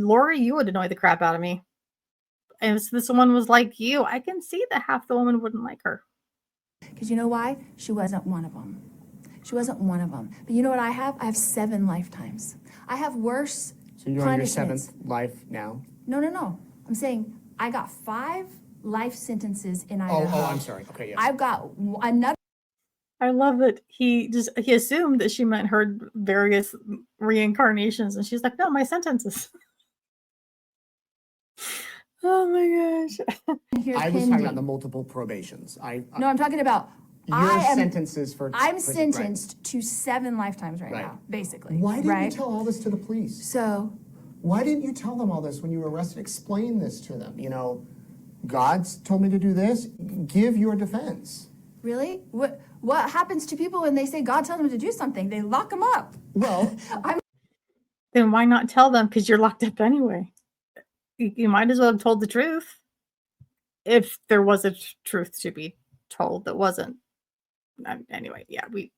Lori, you would annoy the crap out of me. And if this woman was like you, I can see that half the women wouldn't like her. Because you know why? She wasn't one of them. She wasn't one of them. But you know what I have? I have 7 lifetimes. I have worse So you're on your punishments. 7th life now? No. I'm saying I got 5 life sentences in Idaho. Oh, I'm sorry. Okay, yes. I've got another. I love that he assumed that she meant her various reincarnations, and she's like, no, my sentences. Oh my gosh. Here I was talking pending. about the multiple probations. No, I'm talking about Your sentences for... I'm right. sentenced to 7 lifetimes right now, basically. Why didn't right? you tell all this to the police? So, Why didn't you tell them all this when you were arrested? Explain this to them. You know, God's told me to do this. Give your defense. really? What happens to people when they say God told them to do something? They lock them up. Well, Then why not tell them? Because you're locked up anyway. You might as well have told the truth. If there was a truth to be told that wasn't. Anyway, yeah, we.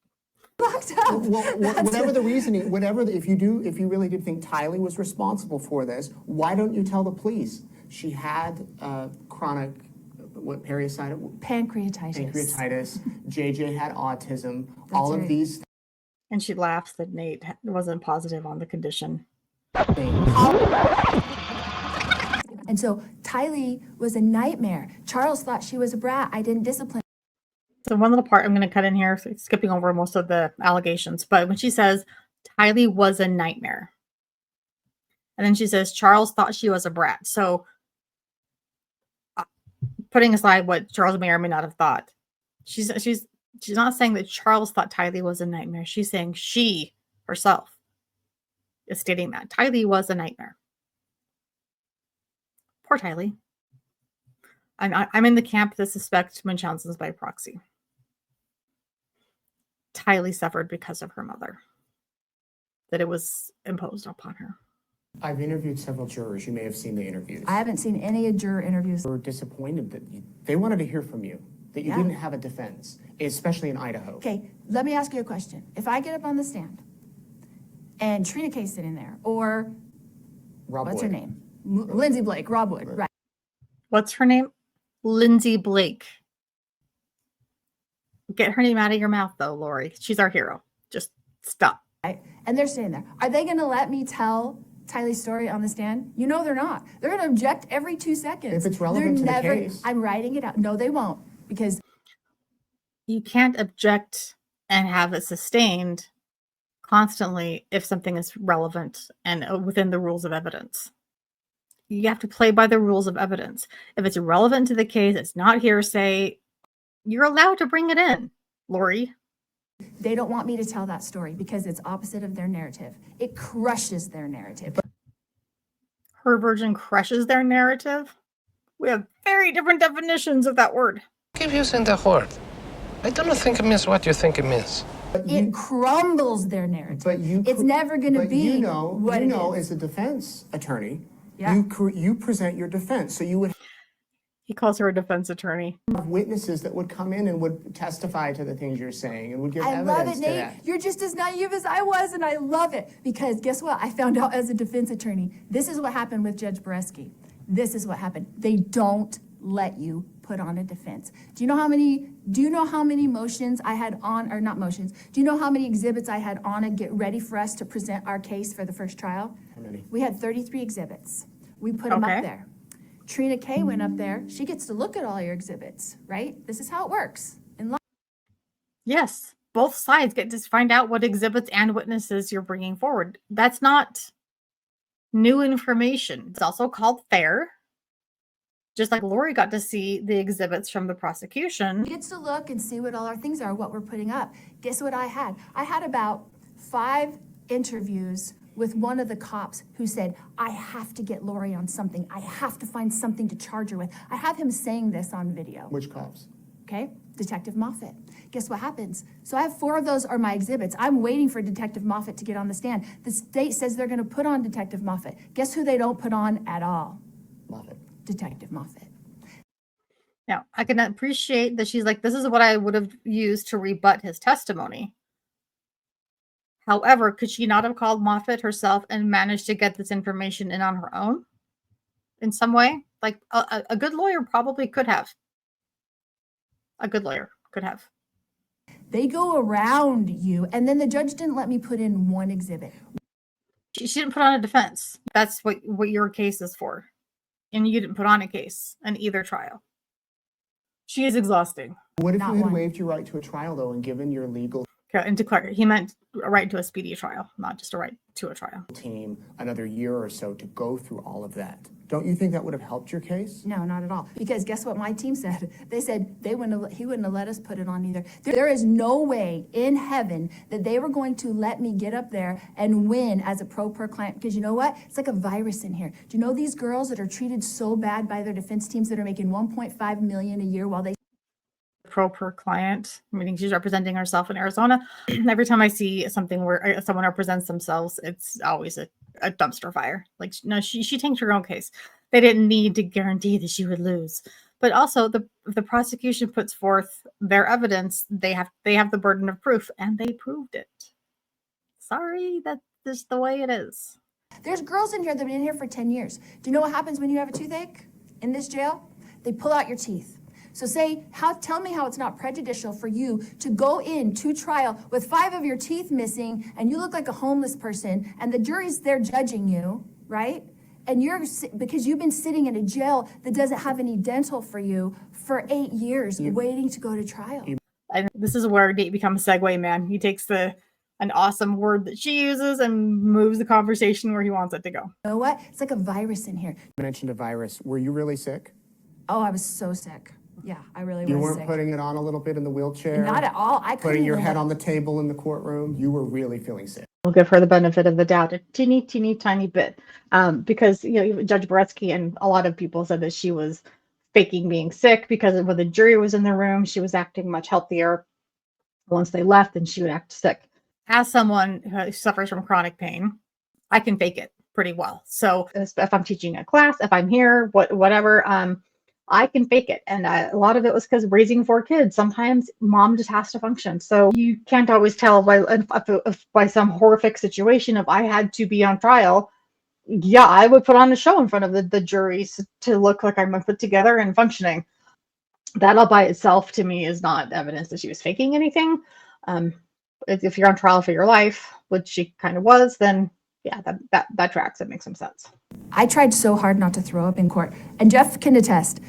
Locked up. well, whatever the reasoning, if you really did think Tylee was responsible for this, why don't you tell the police? She had chronic, pancreatitis. JJ had autism. All of right. these And she laughs that Nate wasn't positive on the condition. things. And so Tylee was a nightmare. Charles thought she was a brat. I didn't discipline. So one little part I'm going to cut in here, so skipping over most of the allegations. But when she says Tylee was a nightmare, and then she says Charles thought she was a brat. So putting aside what Charles may or may not have thought, she's not saying that Charles thought Tylee was a nightmare. She's saying she herself is stating that Tylee was a nightmare. Poor Tylee. I'm in the camp that suspect Munchausen's by proxy. Tylee suffered because of her mother. That it was imposed upon her. I've interviewed several jurors. You may have seen the interviews. I haven't seen any juror interviews. They were disappointed that they wanted to hear from you, that you Yeah. didn't have a defense, especially in Idaho. Okay, let me ask you a question. If I get up on the stand and Trina Kay's sitting there, or Rob what's Wood. her name? Lindsay Blake, Rob Wood, right? What's her name? Lindsay Blake. Get her name out of your mouth, though, Lori. She's our hero. Just stop. And they're sitting there. Are they gonna let me tell Tylee's story on the stand? You know they're not. They're gonna object every 2 seconds. If it's relevant to the They're case. I'm writing it out. No, they won't, because You can't object and have it sustained constantly if something is relevant and within the rules of evidence. You have to play by the rules of evidence. If it's relevant to the case, it's not hearsay, you're allowed to bring it in, Lori. they don't want me to tell that story because it's opposite of their narrative. It crushes their narrative. Her version crushes their narrative. We have very different definitions of that word. Keep using the word. I don't think it means what you think it means. It crumbles their narrative. But you, It's never gonna but be you know, what it is. as a defense attorney, Yeah. you present your defense. So you would He calls her a defense attorney. have witnesses that would come in and would testify to the things you're saying and would give I evidence love it, to Nate. that. You're just as naive as I was, and I love it. Because guess what? I found out as a defense attorney, this is what happened with Judge Boreski. This is what happened. They don't let you put on a defense. Do you know how many motions I had on, or not motions, do you know how many exhibits I had on to get ready for us to present our case for the first trial? How many? We had 33 exhibits. We put them Okay. up there. Trina Kay went up there. She gets to look at all your exhibits, right? This is how it works in law. Yes, both sides get to find out what exhibits and witnesses you're bringing forward. That's not new information. It's also called fair. Just like Lori got to see the exhibits from the prosecution. She gets to look and see what all our things are, what we're putting up. Guess what I had? I had about 5 interviews with one of the cops who said, I have to get Lori on something. I have to find something to charge her with. I have him saying this on video. Which cops? Okay, Detective Moffat. Guess what happens? So I have 4 of those are my exhibits. I'm waiting for Detective Moffat to get on the stand. The state says they're gonna put on Detective Moffat. Guess who they don't put on at all? Moffat. Detective Moffat. Now, I can appreciate that she's like, this is what I would have used to rebut his testimony. However, could she not have called Moffat herself and managed to get this information in on her own in some way? Like a good lawyer probably could have. A good lawyer could have. They go around you, and then the judge didn't let me put in one exhibit. She didn't put on a defense. That's what your case is for. And you didn't put on a case in either trial. She is exhausting. What if Not you had one. waived your right to a trial, though, and given your legal Okay, and to clarify, he meant a right to a speedy trial, not just a right to a trial. team another year or so to go through all of that? Don't you think that would have helped your case? No, not at all. Because guess what my team said? They said he wouldn't have let us put it on either. There is no way in heaven that they were going to let me get up there and win as a pro per client. Because you know what? It's like a virus in here. Do you know these girls that are treated so bad by their defense teams that are making $1.5 million a year while they Pro per client, meaning she's representing herself in Arizona. Every time I see something where someone represents themselves, it's always a dumpster fire. Like, no, she tanked her own case. They didn't need to guarantee that she would lose. But also, if the prosecution puts forth their evidence, they have the burden of proof, and they proved it. Sorry, that's just the way it is. There's girls in here that have been in here for 10 years. Do you know what happens when you have a toothache in this jail? They pull out your teeth. So tell me how it's not prejudicial for you to go into trial with 5 of your teeth missing and you look like a homeless person and the jury's there judging you, right? And because you've been sitting in a jail that doesn't have any dental for you for 8 years waiting to go to trial. And this is where Nate becomes segue man. He takes an awesome word that she uses and moves the conversation where he wants it to go. You know what? It's like a virus in here. You mentioned a virus. Were you really sick? Oh, I was so sick. Yeah, I really was You weren't sick. putting it on a little bit in the wheelchair? Not at all. I couldn't Putting your even head look. on the table in the courtroom? You were really feeling sick. We'll give her the benefit of the doubt a teeny tiny bit, because Judge Boreski and a lot of people said that she was faking being sick because when the jury was in the room, she was acting much healthier. Once they left, then she would act sick. As someone who suffers from chronic pain, I can fake it. pretty well. So if I'm teaching a class, if I'm here, whatever, I can fake it. And a lot of it was because raising 4 kids, sometimes mom just has to function. So you can't always tell by some horrific situation. If I had to be on trial, yeah, I would put on a show in front of the juries to look like I'm put together and functioning. That all by itself to me is not evidence that she was faking anything. If you're on trial for your life, which she kind of was, then yeah, that tracks. It makes some sense. I tried so hard not to throw up in court, and Jeff can attest.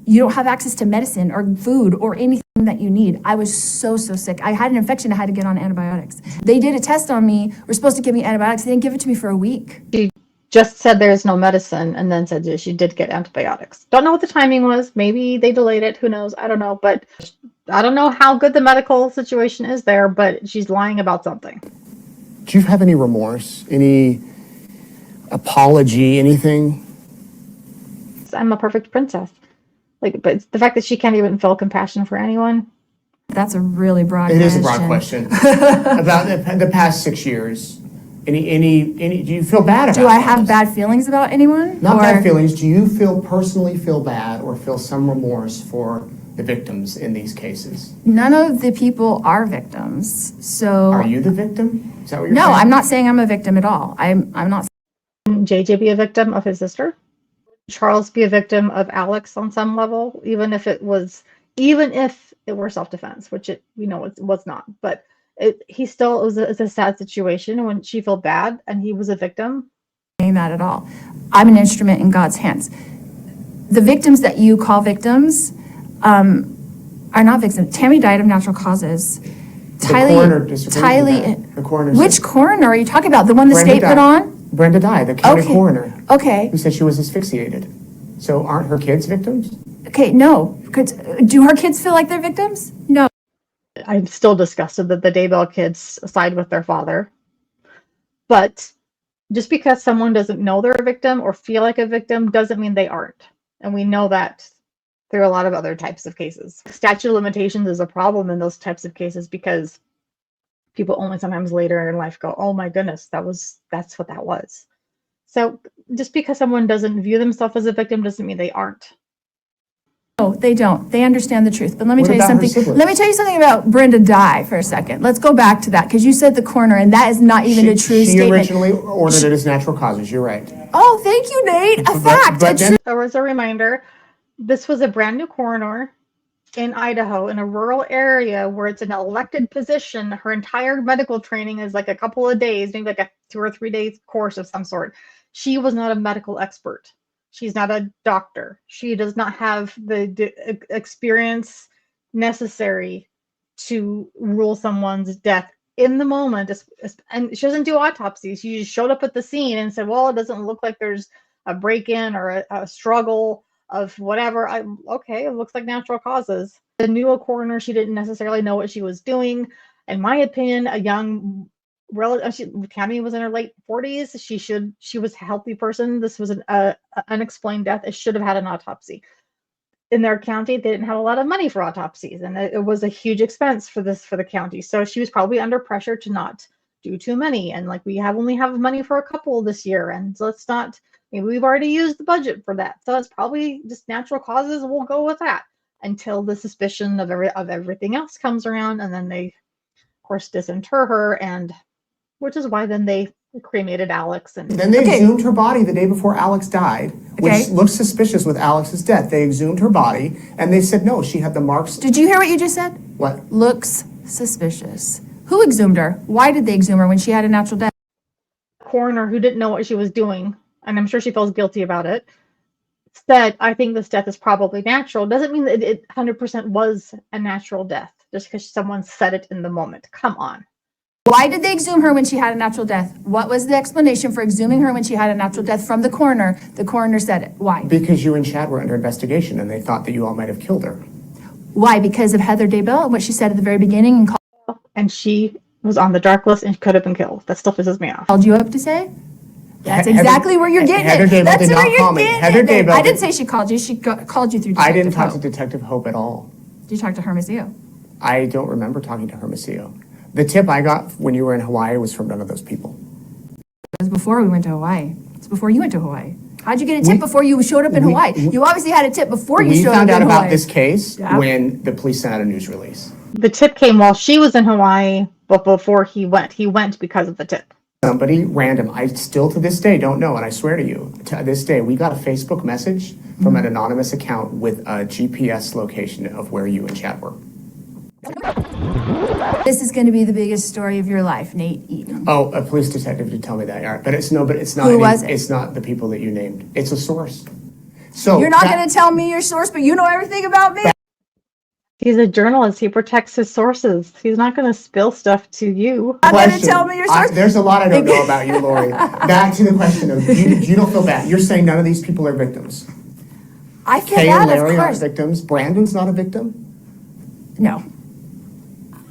You don't have access to medicine or food or anything that you need. I was so sick. I had an infection. I had to get on antibiotics. They did a test on me. We're supposed to give me antibiotics. They didn't give it to me for a week. She just said there's no medicine and then said that she did get antibiotics. Don't know what the timing was. Maybe they delayed it. Who knows? I don't know. But I don't know how good the medical situation is there, but she's lying about something. Do you have any remorse, any apology, anything? I'm a perfect princess. But the fact that she can't even feel compassion for anyone. That's a really broad It question. is a broad question. About the past 6 years, any? Do you feel bad about? Do I have bad feelings about anyone? Not bad feelings. Do you personally feel bad or feel some remorse for the victims in these cases? None of the people are victims. So Are you the victim? Is that what you're saying? No, I'm not saying I'm a victim at all. I'm not. JJ be a victim of his sister? Charles be a victim of Alex on some level, even if it were self-defense, which it was not. But he still was a sad situation when she felt bad and he was a victim. Saying that at all. I'm an instrument in God's hands. The victims that you call victims are not victims. Tammy died of natural causes. The coroner disagreed with that. The coroner Which said, coroner are you talking about? The one the Brenda state put died. on? Brenda died, the county coroner, Okay. who said she was asphyxiated. So aren't her kids victims? Okay, no. Do her kids feel like they're victims? No. I'm still disgusted that the Daybell kids side with their father. But just because someone doesn't know they're a victim or feel like a victim doesn't mean they aren't. And we know that through a lot of other types of cases. Statute of limitations is a problem in those types of cases because people only sometimes later in life go, oh my goodness, that's what that was. So just because someone doesn't view themselves as a victim doesn't mean they aren't. No, they don't. They understand the truth. But let me What tell you about her something. siblings? Let me tell you something about Brenda Dye for a second. Let's go back to that because you said the coroner, and that is not even a true She statement. originally ordered it as natural causes. You're right. Oh, thank you, Nate. A fact. But then, There was a reminder, this was a brand new coroner in Idaho in a rural area where it's an elected position. Her entire medical training is like a couple of days, maybe like a 2 or 3 days course of some sort. She was not a medical expert. She's not a doctor. She does not have the experience necessary to rule someone's death in the moment. And she doesn't do autopsies. She just showed up at the scene and said, well, it doesn't look like there's a break-in or a struggle of whatever. Okay, it looks like natural causes. The new coroner, she didn't necessarily know what she was doing. In my opinion, a young Tammy was in her late 40s. She was a healthy person. This was an unexplained death. It should have had an autopsy. In their county, they didn't have a lot of money for autopsies, and it was a huge expense for the county. So she was probably under pressure to not do too many. And like we only have money for a couple this year, and so let's not. Maybe we've already used the budget for that. So it's probably just natural causes. We'll go with that until the suspicion of everything else comes around, and then they, of course, disinter her, and which is why then they cremated Alex. And then they exhumed her body the day before Alex died, which looks suspicious with Alex's death. They exhumed her body, and they said, no, she had the marks. Did you hear what you just said? What? Looks suspicious. Who exhumed her? Why did they exhume her when she had a natural death? Coroner, who didn't know what she was doing, and I'm sure she feels guilty about it, said, I think this death is probably natural. Doesn't mean that it 100% was a natural death just because someone said it in the moment. Come on. Why did they exhume her when she had a natural death? What was the explanation for exhuming her when she had a natural death from the coroner? The coroner said it. Why? Because you and Chad were under investigation, and they thought that you all might have killed her. Why? Because of Heather Daybell and what she said at the very beginning And she was on the dark list and could have been killed. That still pisses me off. called you up to say? That's Heather- exactly where you're getting Heather it. Daybell That's did where not you're call me. getting Heather it. Daybell I did- didn't say she called you. She called you through Detective I didn't talk to Hope. Detective Hope at all. Did you talk to Hermosillo? I don't remember talking to Hermosillo. The tip I got when you were in Hawaii was from none of those people. It was before we went to Hawaii. It's before you went to Hawaii. How'd you get a tip We- before you showed up in Hawaii? You obviously had a tip before you We showed up found in out Hawaii. about this case Yeah. when the police sent out a news release. The tip came while she was in Hawaii, but before he went. He went because of the tip. Somebody random, I still to this day don't know, and I swear to you, to this day, we got a Facebook message from an anonymous account with a GPS location of where you and Chad were. This is going to be the biggest story of your life, Nate Eaton. Oh, a police detective did tell me that, yeah. But it's not. Who was it? It's not the people that you named. It's a source. So You're not going to tell me your source, but you know everything about me? He's a journalist. He protects his sources. He's not going to spill stuff to you. Not going to tell me your source? There's a lot I don't know about you, Lori. Back to the question of you don't feel bad. You're saying none of these people are victims. I feel Kay and bad, of Larry aren't course. victims. Brandon's not a victim. No.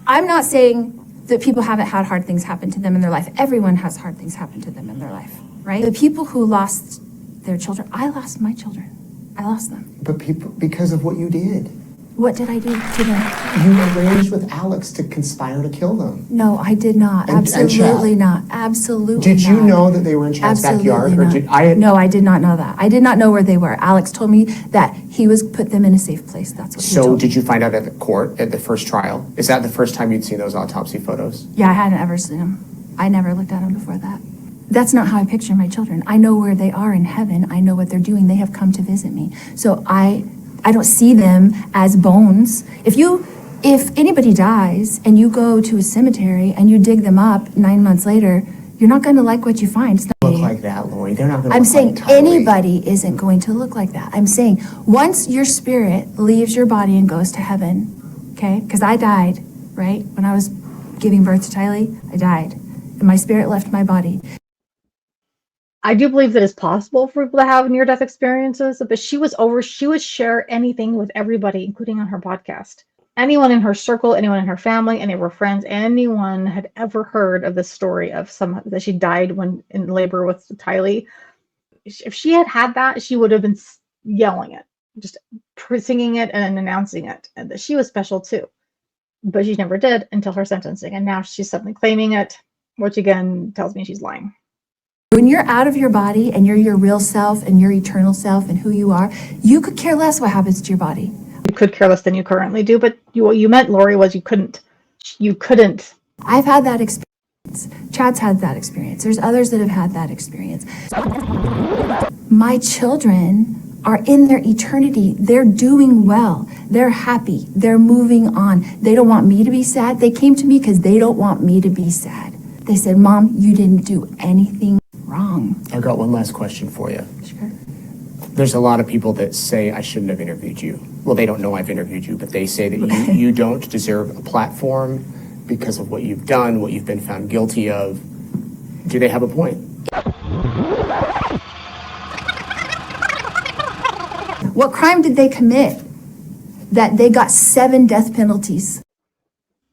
I'm not saying that people haven't had hard things happen to them in their life. Everyone has hard things happen to them in their life, right? The people who lost their children, I lost my children. I lost them. But people, because of what you did. What did I do to them? You arranged with Alex to conspire to kill them. No, I did not. And Absolutely Chad. not. Absolutely Did you not. know that they were in Chad's Absolutely backyard? Or not. did I? No, I did not know that. I did not know where they were. Alex told me that he was put them in a safe place. That's what he So told me. did you find out at the court, at the first trial? Is that the first time you'd seen those autopsy photos? Yeah, I hadn't ever seen them. I never looked at them before that. That's not how I picture my children. I know where they are in heaven. I know what they're doing. They have come to visit me. So I don't see them as bones. If anybody dies and you go to a cemetery and you dig them up 9 months later, you're not going to like what you find. It's not Look like that, Lori. They're not going to I'm look saying like Tylee. anybody isn't going to look like that. I'm saying once your spirit leaves your body and goes to heaven, okay? Because I died, right? When I was giving birth to Tylee, I died. And my spirit left my body. I do believe that it's possible for people to have near-death experiences, but she would share anything with everybody, including on her podcast. Anyone in her circle, anyone in her family, any of her friends, anyone had ever heard of the story of that she died when in labor with Tylee. If she had that, she would have been yelling it, just singing it and announcing it, and that she was special too. But she never did until her sentencing, and now she's suddenly claiming it, which again tells me she's lying. When you're out of your body and you're your real self and your eternal self and who you are, you could care less what happens to your body. You could care less than you currently do, but what you meant, Lori, was you couldn't. I've had that experience. Chad's had that experience. There's others that have had that experience. My children are in their eternity. They're doing well. They're happy. They're moving on. They don't want me to be sad. They came to me because they don't want me to be sad. They said, Mom, you didn't do anything wrong. I've got one last question for you. Sure. There's a lot of people that say I shouldn't have interviewed you. Well, they don't know I've interviewed you, but they say that you don't deserve a platform because of what you've done, what you've been found guilty of. Do they have a point? What crime did they commit that they got 7 death penalties?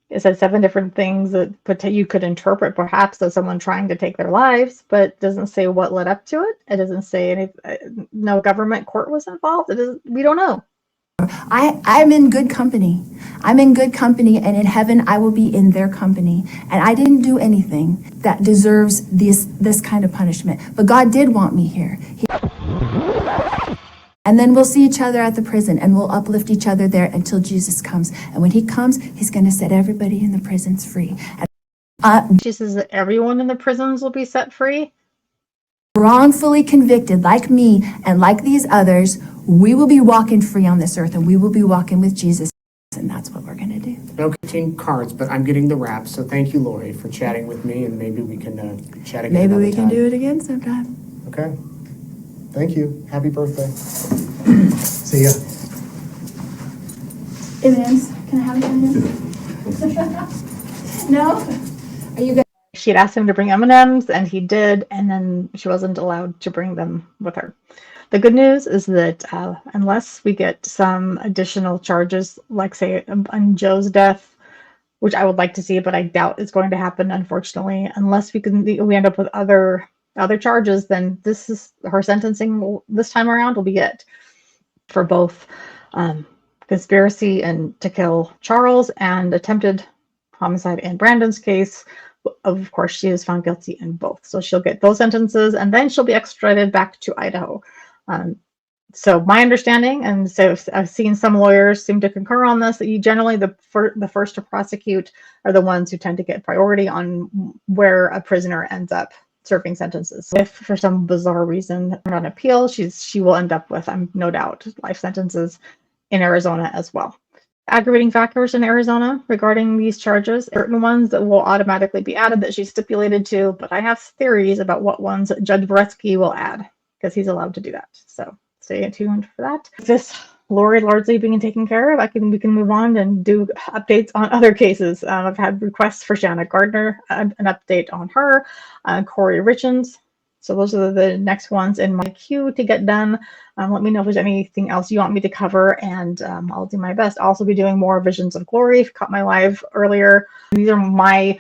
It said 7 different things that you could interpret perhaps as someone trying to take their lives, but it doesn't say what led up to it. It doesn't say no government court was involved. We don't know. I'm in good company. I'm in good company, and in heaven I will be in their company. And I didn't do anything that deserves this kind of punishment. But God did want me here. And then we'll see each other at the prison, and we'll uplift each other there until Jesus comes. And when he comes, he's going to set everybody in the prisons free. She says that everyone in the prisons will be set free. Wrongfully convicted, like me and like these others, we will be walking free on this earth, and we will be walking with Jesus. And that's what we're going to do. No continuing cards, but I'm getting the wrap. So thank you, Lori, for chatting with me, and maybe we can chat again. Maybe another we can time. do it again sometime. Okay. Thank you. Happy birthday. See ya. M&M's. Can I have M&M's? No? Are you good? She had asked him to bring M&Ms, and he did, and then she wasn't allowed to bring them with her. The good news is that unless we get some additional charges, like say on Joe's death, which I would like to see, but I doubt it's going to happen, unfortunately, unless we end up with other charges, then this is her sentencing this time around will be it for both conspiracy and to kill Charles and attempted homicide and Brandon's case. Of course, she was found guilty in both. So she'll get those sentences and then she'll be extradited back to Idaho. So my understanding, and so I've seen some lawyers seem to concur on this, that you generally, the first to prosecute are the ones who tend to get priority on where a prisoner ends up serving sentences. If for some bizarre reason on appeal, she will end up with, no doubt, life sentences in Arizona as well. Aggravating factors in Arizona regarding these charges, certain ones that will automatically be added that she's stipulated to, but I have theories about what ones Judge Boretsky will add, because he's allowed to do that. So stay tuned for that. This Lori largely being taken care of, we can move on and do updates on other cases. I've had requests for Shanna Gardner, an update on her, Corey Richens. So those are the next ones in my queue to get done. Let me know if there's anything else you want me to cover, and I'll do my best. I'll also be doing more Visions of Glory. If you caught my live earlier, these are my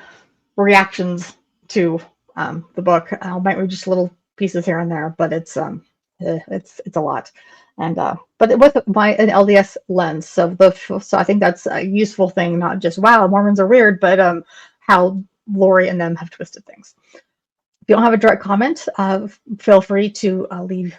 reactions to the book. I might read just little pieces here and there, but it's a lot. And but with an LDS lens, so I think that's a useful thing, not just wow, Mormons are weird, but how Lori and them have twisted things. If you don't have a direct comment, feel free to leave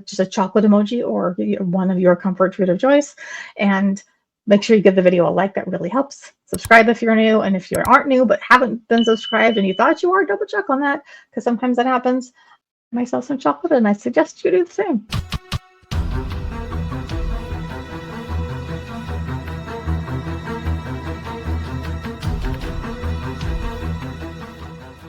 just a chocolate emoji or one of your comfort food of choice, and make sure you give the video a like. That really helps. Subscribe if you're new, and if you aren't new but haven't been subscribed and you thought you are, double check on that, because sometimes that happens. Myself some chocolate, and I suggest you do the same.